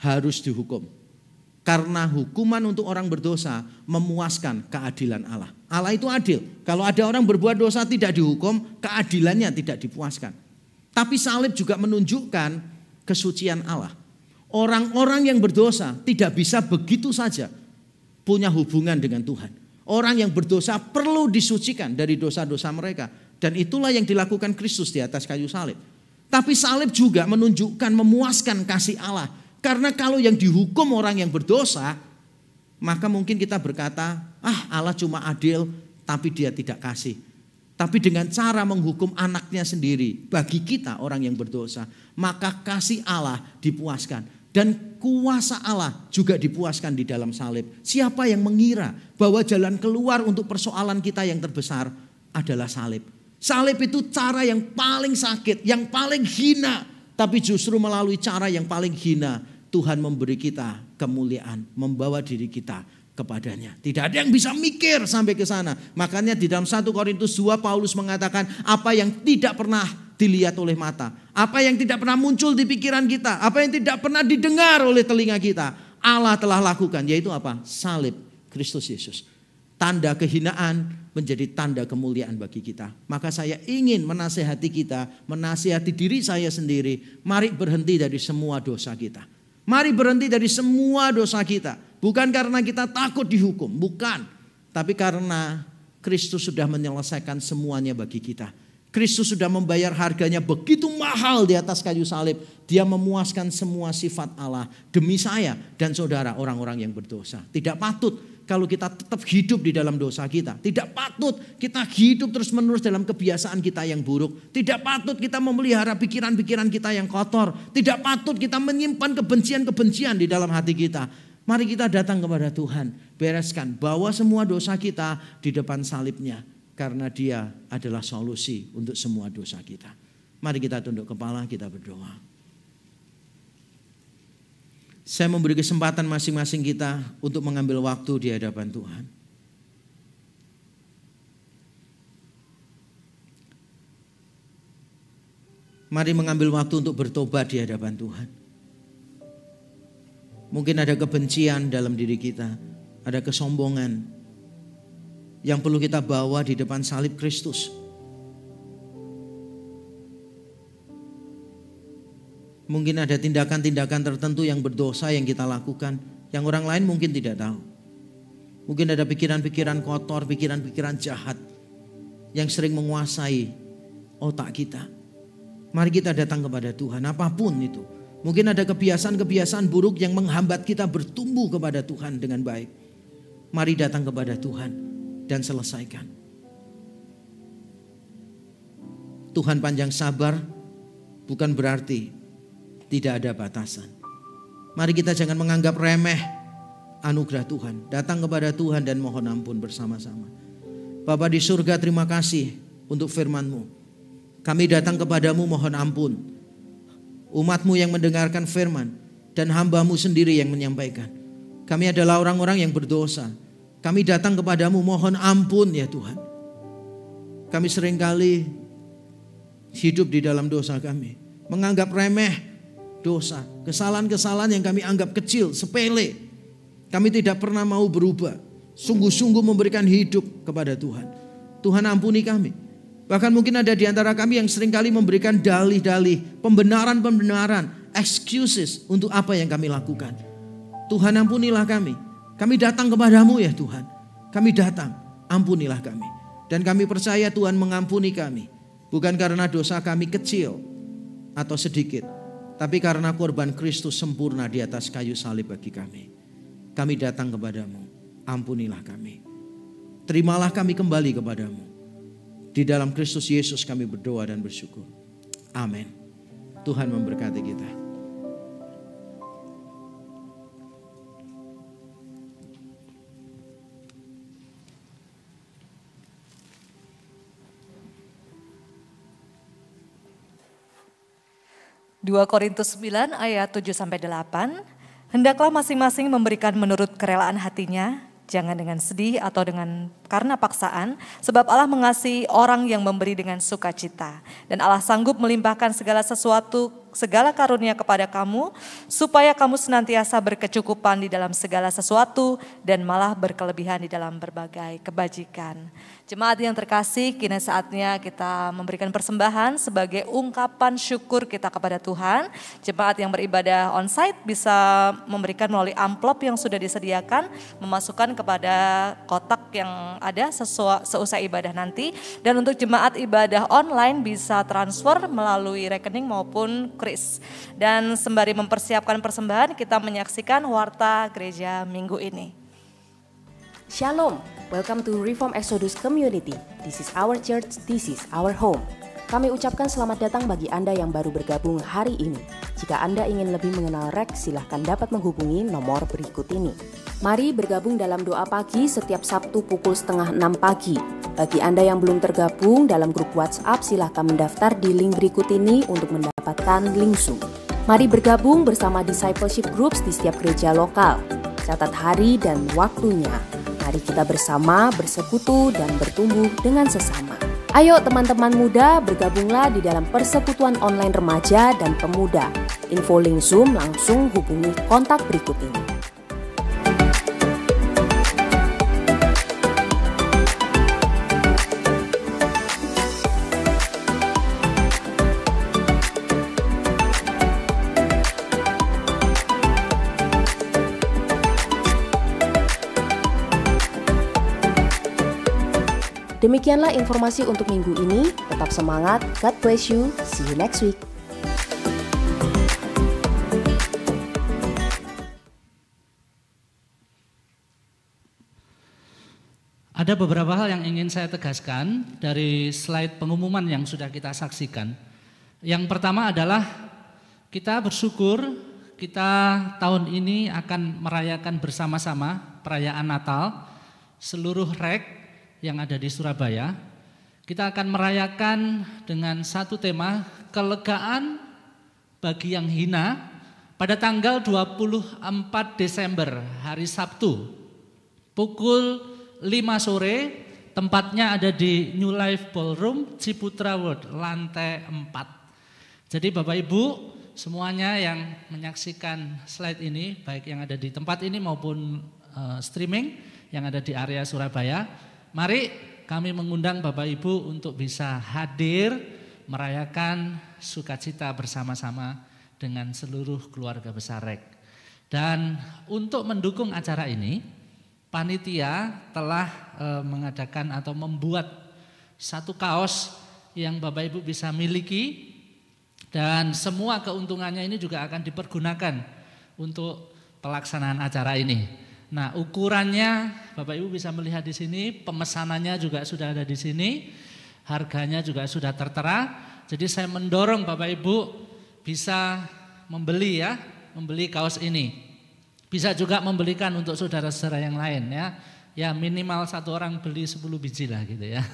harus dihukum. Karena hukuman untuk orang berdosa memuaskan keadilan Allah. Allah itu adil. Kalau ada orang berbuat dosa tidak dihukum, keadilannya tidak dipuaskan. Tapi salib juga menunjukkan kesucian Allah. Orang-orang yang berdosa tidak bisa begitu saja punya hubungan dengan Tuhan. Orang yang berdosa perlu disucikan dari dosa-dosa mereka. Dan itulah yang dilakukan Kristus di atas kayu salib. Tapi salib juga menunjukkan memuaskan kasih Allah. Karena kalau yang dihukum orang yang berdosa, maka mungkin kita berkata, Allah cuma adil tapi dia tidak kasih. Tapi dengan cara menghukum anaknya sendiri bagi kita orang yang berdosa, maka kasih Allah dipuaskan. Dan kuasa Allah juga dipuaskan di dalam salib. Siapa yang mengira bahwa jalan keluar untuk persoalan kita yang terbesar adalah salib. Salib itu cara yang paling sakit, yang paling hina. Tapi justru melalui cara yang paling hina, Tuhan memberi kita kemuliaan, membawa diri kita kepadanya. Tidak ada yang bisa mikir sampai ke sana. Makanya di dalam 1 Korintus 2 Paulus mengatakan apa yang tidak pernah dilihat oleh mata, apa yang tidak pernah muncul di pikiran kita, apa yang tidak pernah didengar oleh telinga kita, Allah telah lakukan, yaitu apa? Salib Kristus Yesus. Tanda kehinaan menjadi tanda kemuliaan bagi kita. Maka saya ingin menasihati kita, menasihati diri saya sendiri, mari berhenti dari semua dosa kita. Mari berhenti dari semua dosa kita. Bukan karena kita takut dihukum, bukan. Tapi karena Kristus sudah menyelesaikan semuanya bagi kita. Kristus sudah membayar harganya begitu mahal di atas kayu salib. Dia memuaskan semua sifat Allah demi saya dan saudara orang-orang yang berdosa. Tidak patut kalau kita tetap hidup di dalam dosa kita. Tidak patut kita hidup terus-menerus dalam kebiasaan kita yang buruk. Tidak patut kita memelihara pikiran-pikiran kita yang kotor. Tidak patut kita menyimpan kebencian-kebencian di dalam hati kita. Mari kita datang kepada Tuhan. Bereskan, bawa semua dosa kita di depan salibnya. Karena dia adalah solusi untuk semua dosa kita. Mari kita tunduk kepala, kita berdoa. Saya memberi kesempatan masing-masing kita untuk mengambil waktu di hadapan Tuhan. Mari mengambil waktu untuk bertobat di hadapan Tuhan. Mungkin ada kebencian dalam diri kita, ada kesombongan yang perlu kita bawa di depan salib Kristus. Mungkin ada tindakan-tindakan tertentu yang berdosa yang kita lakukan, yang orang lain mungkin tidak tahu. Mungkin ada pikiran-pikiran kotor, pikiran-pikiran jahat yang sering menguasai otak kita. Mari kita datang kepada Tuhan, apapun itu. Mungkin ada kebiasaan-kebiasaan buruk yang menghambat kita bertumbuh kepada Tuhan dengan baik. Mari datang kepada Tuhan dan selesaikan. Tuhan panjang sabar bukan berarti tidak ada batasan. Mari kita jangan menganggap remeh anugerah Tuhan. Datang kepada Tuhan dan mohon ampun bersama-sama. Bapa di surga, terima kasih untuk firman-Mu. Kami datang kepadamu mohon ampun. Umat-Mu yang mendengarkan firman dan hamba-Mu sendiri yang menyampaikan. Kami adalah orang-orang yang berdosa. Kami datang kepadamu mohon ampun ya Tuhan. Kami seringkali hidup di dalam dosa kami. Menganggap remeh dosa, kesalahan-kesalahan yang kami anggap kecil, sepele. Kami tidak pernah mau berubah. Sungguh-sungguh memberikan hidup kepada Tuhan. Tuhan ampuni kami. Bahkan mungkin ada di antara kami yang seringkali memberikan dalih-dalih, pembenaran-pembenaran, excuses untuk apa yang kami lakukan. Tuhan ampunilah kami. Kami datang kepadamu ya Tuhan. Kami datang, ampunilah kami. Dan kami percaya Tuhan mengampuni kami. Bukan karena dosa kami kecil atau sedikit, tapi karena korban Kristus sempurna di atas kayu salib bagi kami. Kami datang kepadamu, ampunilah kami. Terimalah kami kembali kepadamu. Di dalam Kristus Yesus kami berdoa dan bersyukur. Amin. Tuhan memberkati kita. Dua Korintus 9 ayat 7-8. Hendaklah masing-masing memberikan menurut kerelaan hatinya, jangan dengan sedih atau dengan karena paksaan, sebab Allah mengasihi orang yang memberi dengan sukacita. Dan Allah sanggup melimpahkan segala sesuatu, segala karunia kepada kamu, supaya kamu senantiasa berkecukupan di dalam segala sesuatu dan malah berkelebihan di dalam berbagai kebajikan. Jemaat yang terkasih, kini saatnya kita memberikan persembahan sebagai ungkapan syukur kita kepada Tuhan. Jemaat yang beribadah onsite bisa memberikan melalui amplop yang sudah disediakan, memasukkan kepada kotak yang ada seusai ibadah nanti. Dan untuk jemaat ibadah online bisa transfer melalui rekening maupun kris. Dan sembari mempersiapkan persembahan, kita menyaksikan warta gereja minggu ini. Shalom, welcome to Reform Exodus Community. This is our church, this is our home. Kami ucapkan selamat datang bagi Anda yang baru bergabung hari ini. Jika Anda ingin lebih mengenal REK, silahkan dapat menghubungi nomor berikut ini. Mari bergabung dalam doa pagi setiap Sabtu pukul 5:30 pagi. Bagi Anda yang belum tergabung dalam grup WhatsApp, silahkan mendaftar di link berikut ini untuk mendapatkan link Zoom. Mari bergabung bersama discipleship groups di setiap gereja lokal. Catat hari dan waktunya. Mari kita bersama bersekutu dan bertumbuh dengan sesama. Ayo teman-teman muda, bergabunglah di dalam persekutuan online remaja dan pemuda. Info link Zoom langsung hubungi kontak berikut ini. Demikianlah informasi untuk minggu ini. Tetap semangat, God bless you, see you next week. Ada beberapa hal yang ingin saya tegaskan dari slide pengumuman yang sudah kita saksikan. Yang pertama adalah kita bersyukur kita tahun ini akan merayakan bersama-sama perayaan Natal seluruh REK yang ada di Surabaya. Kita akan merayakan dengan satu tema, kelegaan bagi yang hina, pada tanggal 24 Desember, hari Sabtu, pukul 5 sore, tempatnya ada di New Life Ballroom, Ciputra World, lantai 4. Jadi Bapak Ibu, semuanya yang menyaksikan slide ini, baik yang ada di tempat ini maupun streaming yang ada di area Surabaya, mari kami mengundang Bapak Ibu untuk bisa hadir merayakan sukacita bersama-sama dengan seluruh keluarga besar REK. Dan untuk mendukung acara ini, panitia telah mengadakan atau membuat satu kaos yang Bapak Ibu bisa miliki dan semua keuntungannya ini juga akan dipergunakan untuk pelaksanaan acara ini. Nah, ukurannya Bapak Ibu bisa melihat di sini, pemesanannya juga sudah ada di sini, harganya juga sudah tertera. Jadi saya mendorong Bapak Ibu bisa membeli membeli kaos ini. Bisa juga membelikan untuk saudara-saudara yang lain ya. Ya minimal satu orang beli 10 biji lah gitu ya.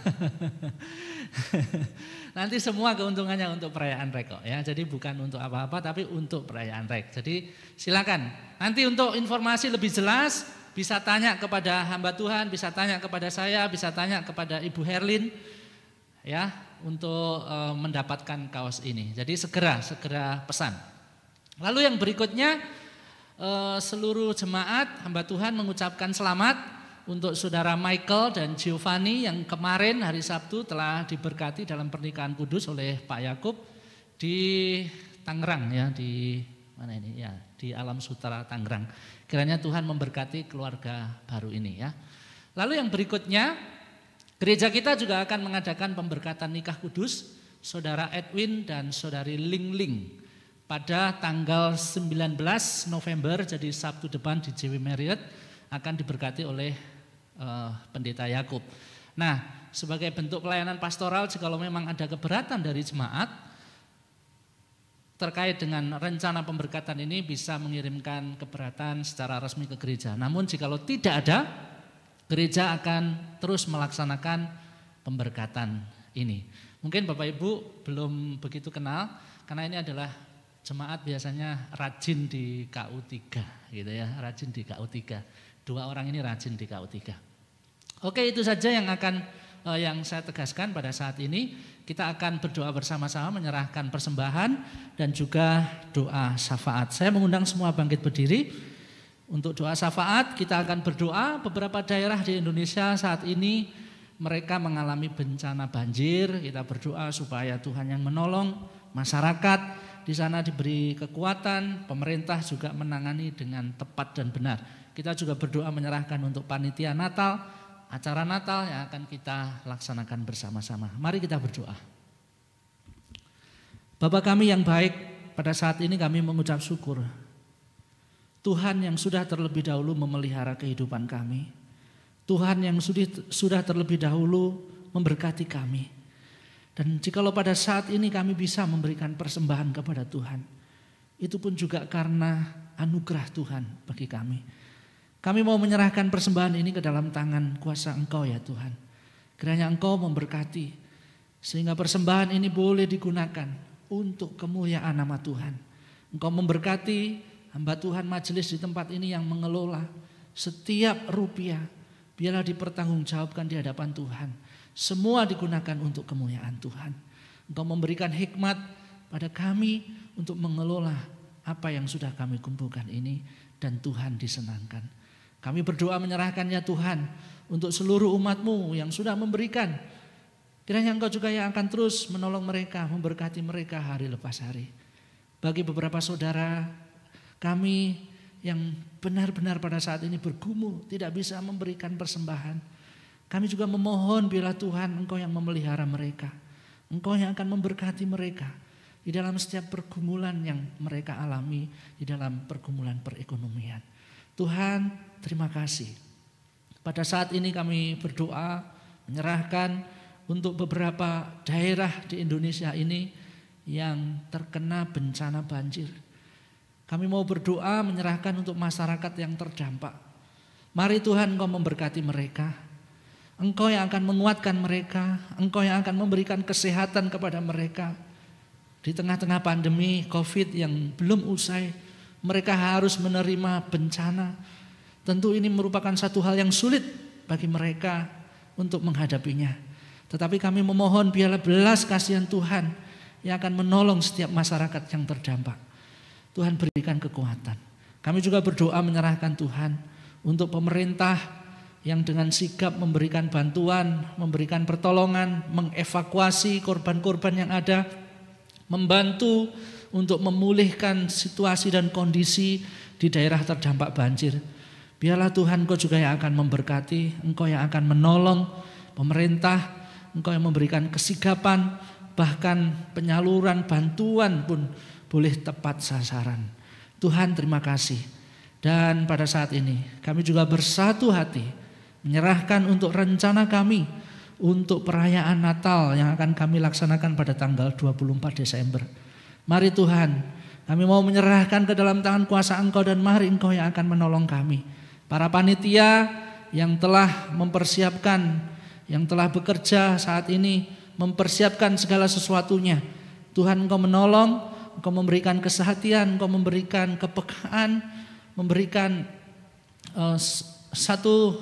Nanti semua keuntungannya untuk perayaan REK ya. Jadi bukan untuk apa-apa tapi untuk perayaan REK. Jadi silakan. Nanti untuk informasi lebih jelas bisa tanya kepada hamba Tuhan, bisa tanya kepada saya, bisa tanya kepada Ibu Herlin ya untuk mendapatkan kaos ini. Jadi segera pesan. Lalu yang berikutnya seluruh jemaat hamba Tuhan mengucapkan selamat untuk saudara Michael dan Giovanni yang kemarin hari Sabtu telah diberkati dalam pernikahan kudus oleh Pak Yakub di Tangerang ya, di mana ini ya, di Alam Sutera Tangerang. Kiranya Tuhan memberkati keluarga baru ini ya. Lalu yang berikutnya, gereja kita juga akan mengadakan pemberkatan nikah kudus Saudara Edwin dan Saudari Ling Ling pada tanggal 19 November, jadi Sabtu depan di JW Marriott, akan diberkati oleh Pendeta Yakub. Nah, sebagai bentuk pelayanan pastoral, jikalau memang ada keberatan dari jemaat terkait dengan rencana pemberkatan ini, bisa mengirimkan keberatan secara resmi ke gereja. Namun jikalau tidak ada, gereja akan terus melaksanakan pemberkatan ini. Mungkin Bapak Ibu belum begitu kenal, karena ini adalah jemaat biasanya rajin di KU3 gitu ya, rajin di KU3. 2 orang ini rajin di KU3. Oke, itu saja yang saya tegaskan pada saat ini. Kita akan berdoa bersama-sama, menyerahkan persembahan dan juga doa syafaat. Saya mengundang semua bangkit berdiri untuk doa syafaat. Kita akan berdoa. Beberapa daerah di Indonesia saat ini mereka mengalami bencana banjir. Kita berdoa supaya Tuhan yang menolong, masyarakat di sana diberi kekuatan, pemerintah juga menangani dengan tepat dan benar. Kita juga berdoa menyerahkan untuk panitia Natal, acara Natal yang akan kita laksanakan bersama-sama. Mari kita berdoa. Bapa kami yang baik, pada saat ini kami mengucap syukur. Tuhan yang sudah terlebih dahulu memelihara kehidupan kami. Tuhan yang sudah terlebih dahulu memberkati kami. Dan jikalau pada saat ini kami bisa memberikan persembahan kepada Tuhan, itu pun juga karena anugerah Tuhan bagi kami. Kami mau menyerahkan persembahan ini ke dalam tangan kuasa Engkau ya Tuhan. Kiranya Engkau memberkati sehingga persembahan ini boleh digunakan untuk kemuliaan nama Tuhan. Engkau memberkati hamba Tuhan majelis di tempat ini yang mengelola setiap rupiah. Biarlah dipertanggungjawabkan di hadapan Tuhan. Semua digunakan untuk kemuliaan Tuhan. Engkau memberikan hikmat pada kami untuk mengelola apa yang sudah kami kumpulkan ini dan Tuhan disenangkan. Kami berdoa menyerahkannya Tuhan untuk seluruh umat-Mu yang sudah memberikan. Kiranya Engkau juga yang akan terus menolong mereka, memberkati mereka hari lepas hari. Bagi beberapa saudara kami yang benar-benar pada saat ini bergumul, tidak bisa memberikan persembahan. Kami juga memohon bila Tuhan Engkau yang memelihara mereka. Engkau yang akan memberkati mereka di dalam setiap pergumulan yang mereka alami, di dalam pergumulan perekonomian. Tuhan, terima kasih. Pada saat ini kami berdoa menyerahkan untuk beberapa daerah di Indonesia ini yang terkena bencana banjir. Kami mau berdoa menyerahkan untuk masyarakat yang terdampak. Mari Tuhan Engkau memberkati mereka. Engkau yang akan menguatkan mereka. Engkau yang akan memberikan kesehatan kepada mereka. Di tengah-tengah pandemi COVID yang belum usai, mereka harus menerima bencana. Tentu ini merupakan satu hal yang sulit bagi mereka untuk menghadapinya. Tetapi kami memohon biarlah belas kasihan Tuhan yang akan menolong setiap masyarakat yang terdampak. Tuhan berikan kekuatan. Kami juga berdoa menyerahkan Tuhan untuk pemerintah yang dengan sigap memberikan bantuan, memberikan pertolongan, mengevakuasi korban-korban yang ada, membantu untuk memulihkan situasi dan kondisi di daerah terdampak banjir. Biarlah Tuhan Engkau juga yang akan memberkati, Engkau yang akan menolong pemerintah, Engkau yang memberikan kesigapan, bahkan penyaluran bantuan pun boleh tepat sasaran. Tuhan terima kasih. Dan pada saat ini kami juga bersatu hati menyerahkan untuk rencana kami untuk perayaan Natal yang akan kami laksanakan pada tanggal 24 Desember. Mari Tuhan, kami mau menyerahkan ke dalam tangan kuasa Engkau dan mari Engkau yang akan menolong kami. Para panitia yang telah mempersiapkan, yang telah bekerja saat ini, mempersiapkan segala sesuatunya. Tuhan Engkau menolong, Engkau memberikan kesehatan, Engkau memberikan kepekaan, memberikan satu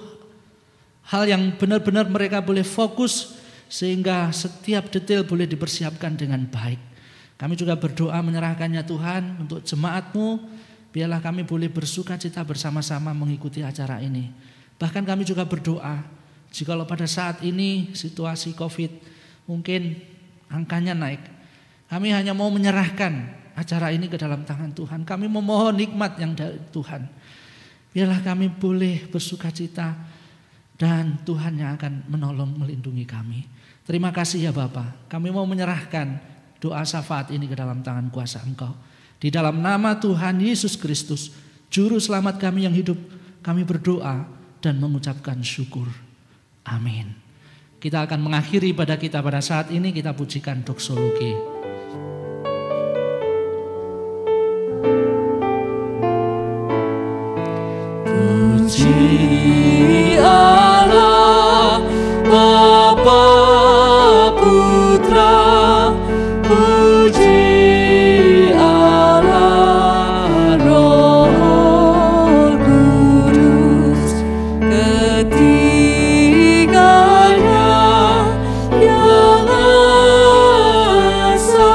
hal yang benar-benar mereka boleh fokus sehingga setiap detail boleh dipersiapkan dengan baik. Kami juga berdoa menyerahkannya Tuhan untuk jemaat-Mu. Biarlah kami boleh bersuka cita bersama-sama mengikuti acara ini. Bahkan kami juga berdoa, jikalau pada saat ini situasi COVID mungkin angkanya naik, kami hanya mau menyerahkan acara ini ke dalam tangan Tuhan. Kami memohon nikmat yang dari Tuhan. Biarlah kami boleh bersuka cita dan Tuhan yang akan menolong melindungi kami. Terima kasih ya Bapa. Kami mau menyerahkan doa syafaat ini ke dalam tangan kuasa Engkau. Di dalam nama Tuhan Yesus Kristus, Juru Selamat kami yang hidup, kami berdoa dan mengucapkan syukur. Amin. Kita akan mengakhiri ibadah kita pada saat ini, kita pujikan doksologi. Puji Allah, Bapa, Putra, puji Allah, Roh Kudus, ketiganya yang esa,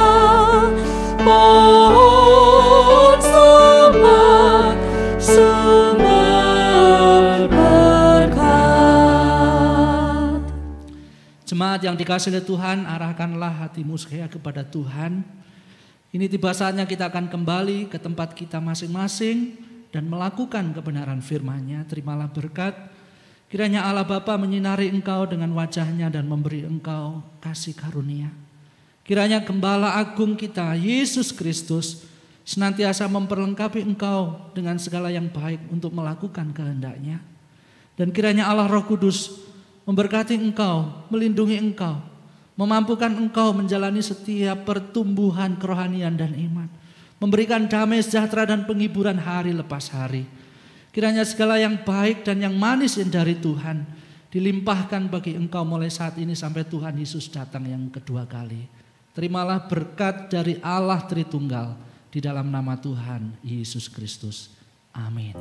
pohon selamat, sumber berkat. Jemaat yang dikasihi oleh Tuhan, arahkanlah hatimu sekaya kepada Tuhan. Ini tiba saatnya kita akan kembali ke tempat kita masing-masing dan melakukan kebenaran firman-Nya. Terimalah berkat. Kiranya Allah Bapa menyinari engkau dengan wajah-Nya dan memberi engkau kasih karunia. Kiranya Gembala Agung kita, Yesus Kristus, senantiasa memperlengkapi engkau dengan segala yang baik untuk melakukan kehendak-Nya. Dan kiranya Allah Roh Kudus memberkati engkau, melindungi engkau, memampukan engkau menjalani setiap pertumbuhan kerohanian dan iman, memberikan damai sejahtera dan penghiburan hari lepas hari. Kiranya segala yang baik dan yang manis yang dari Tuhan dilimpahkan bagi engkau mulai saat ini sampai Tuhan Yesus datang yang kedua kali. Terimalah berkat dari Allah Tritunggal di dalam nama Tuhan Yesus Kristus. Amin.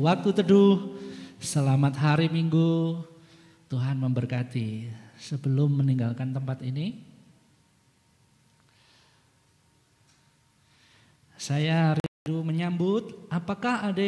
Waktu teduh, selamat hari Minggu, Tuhan memberkati. Sebelum meninggalkan tempat ini, saya rindu menyambut, apakah ada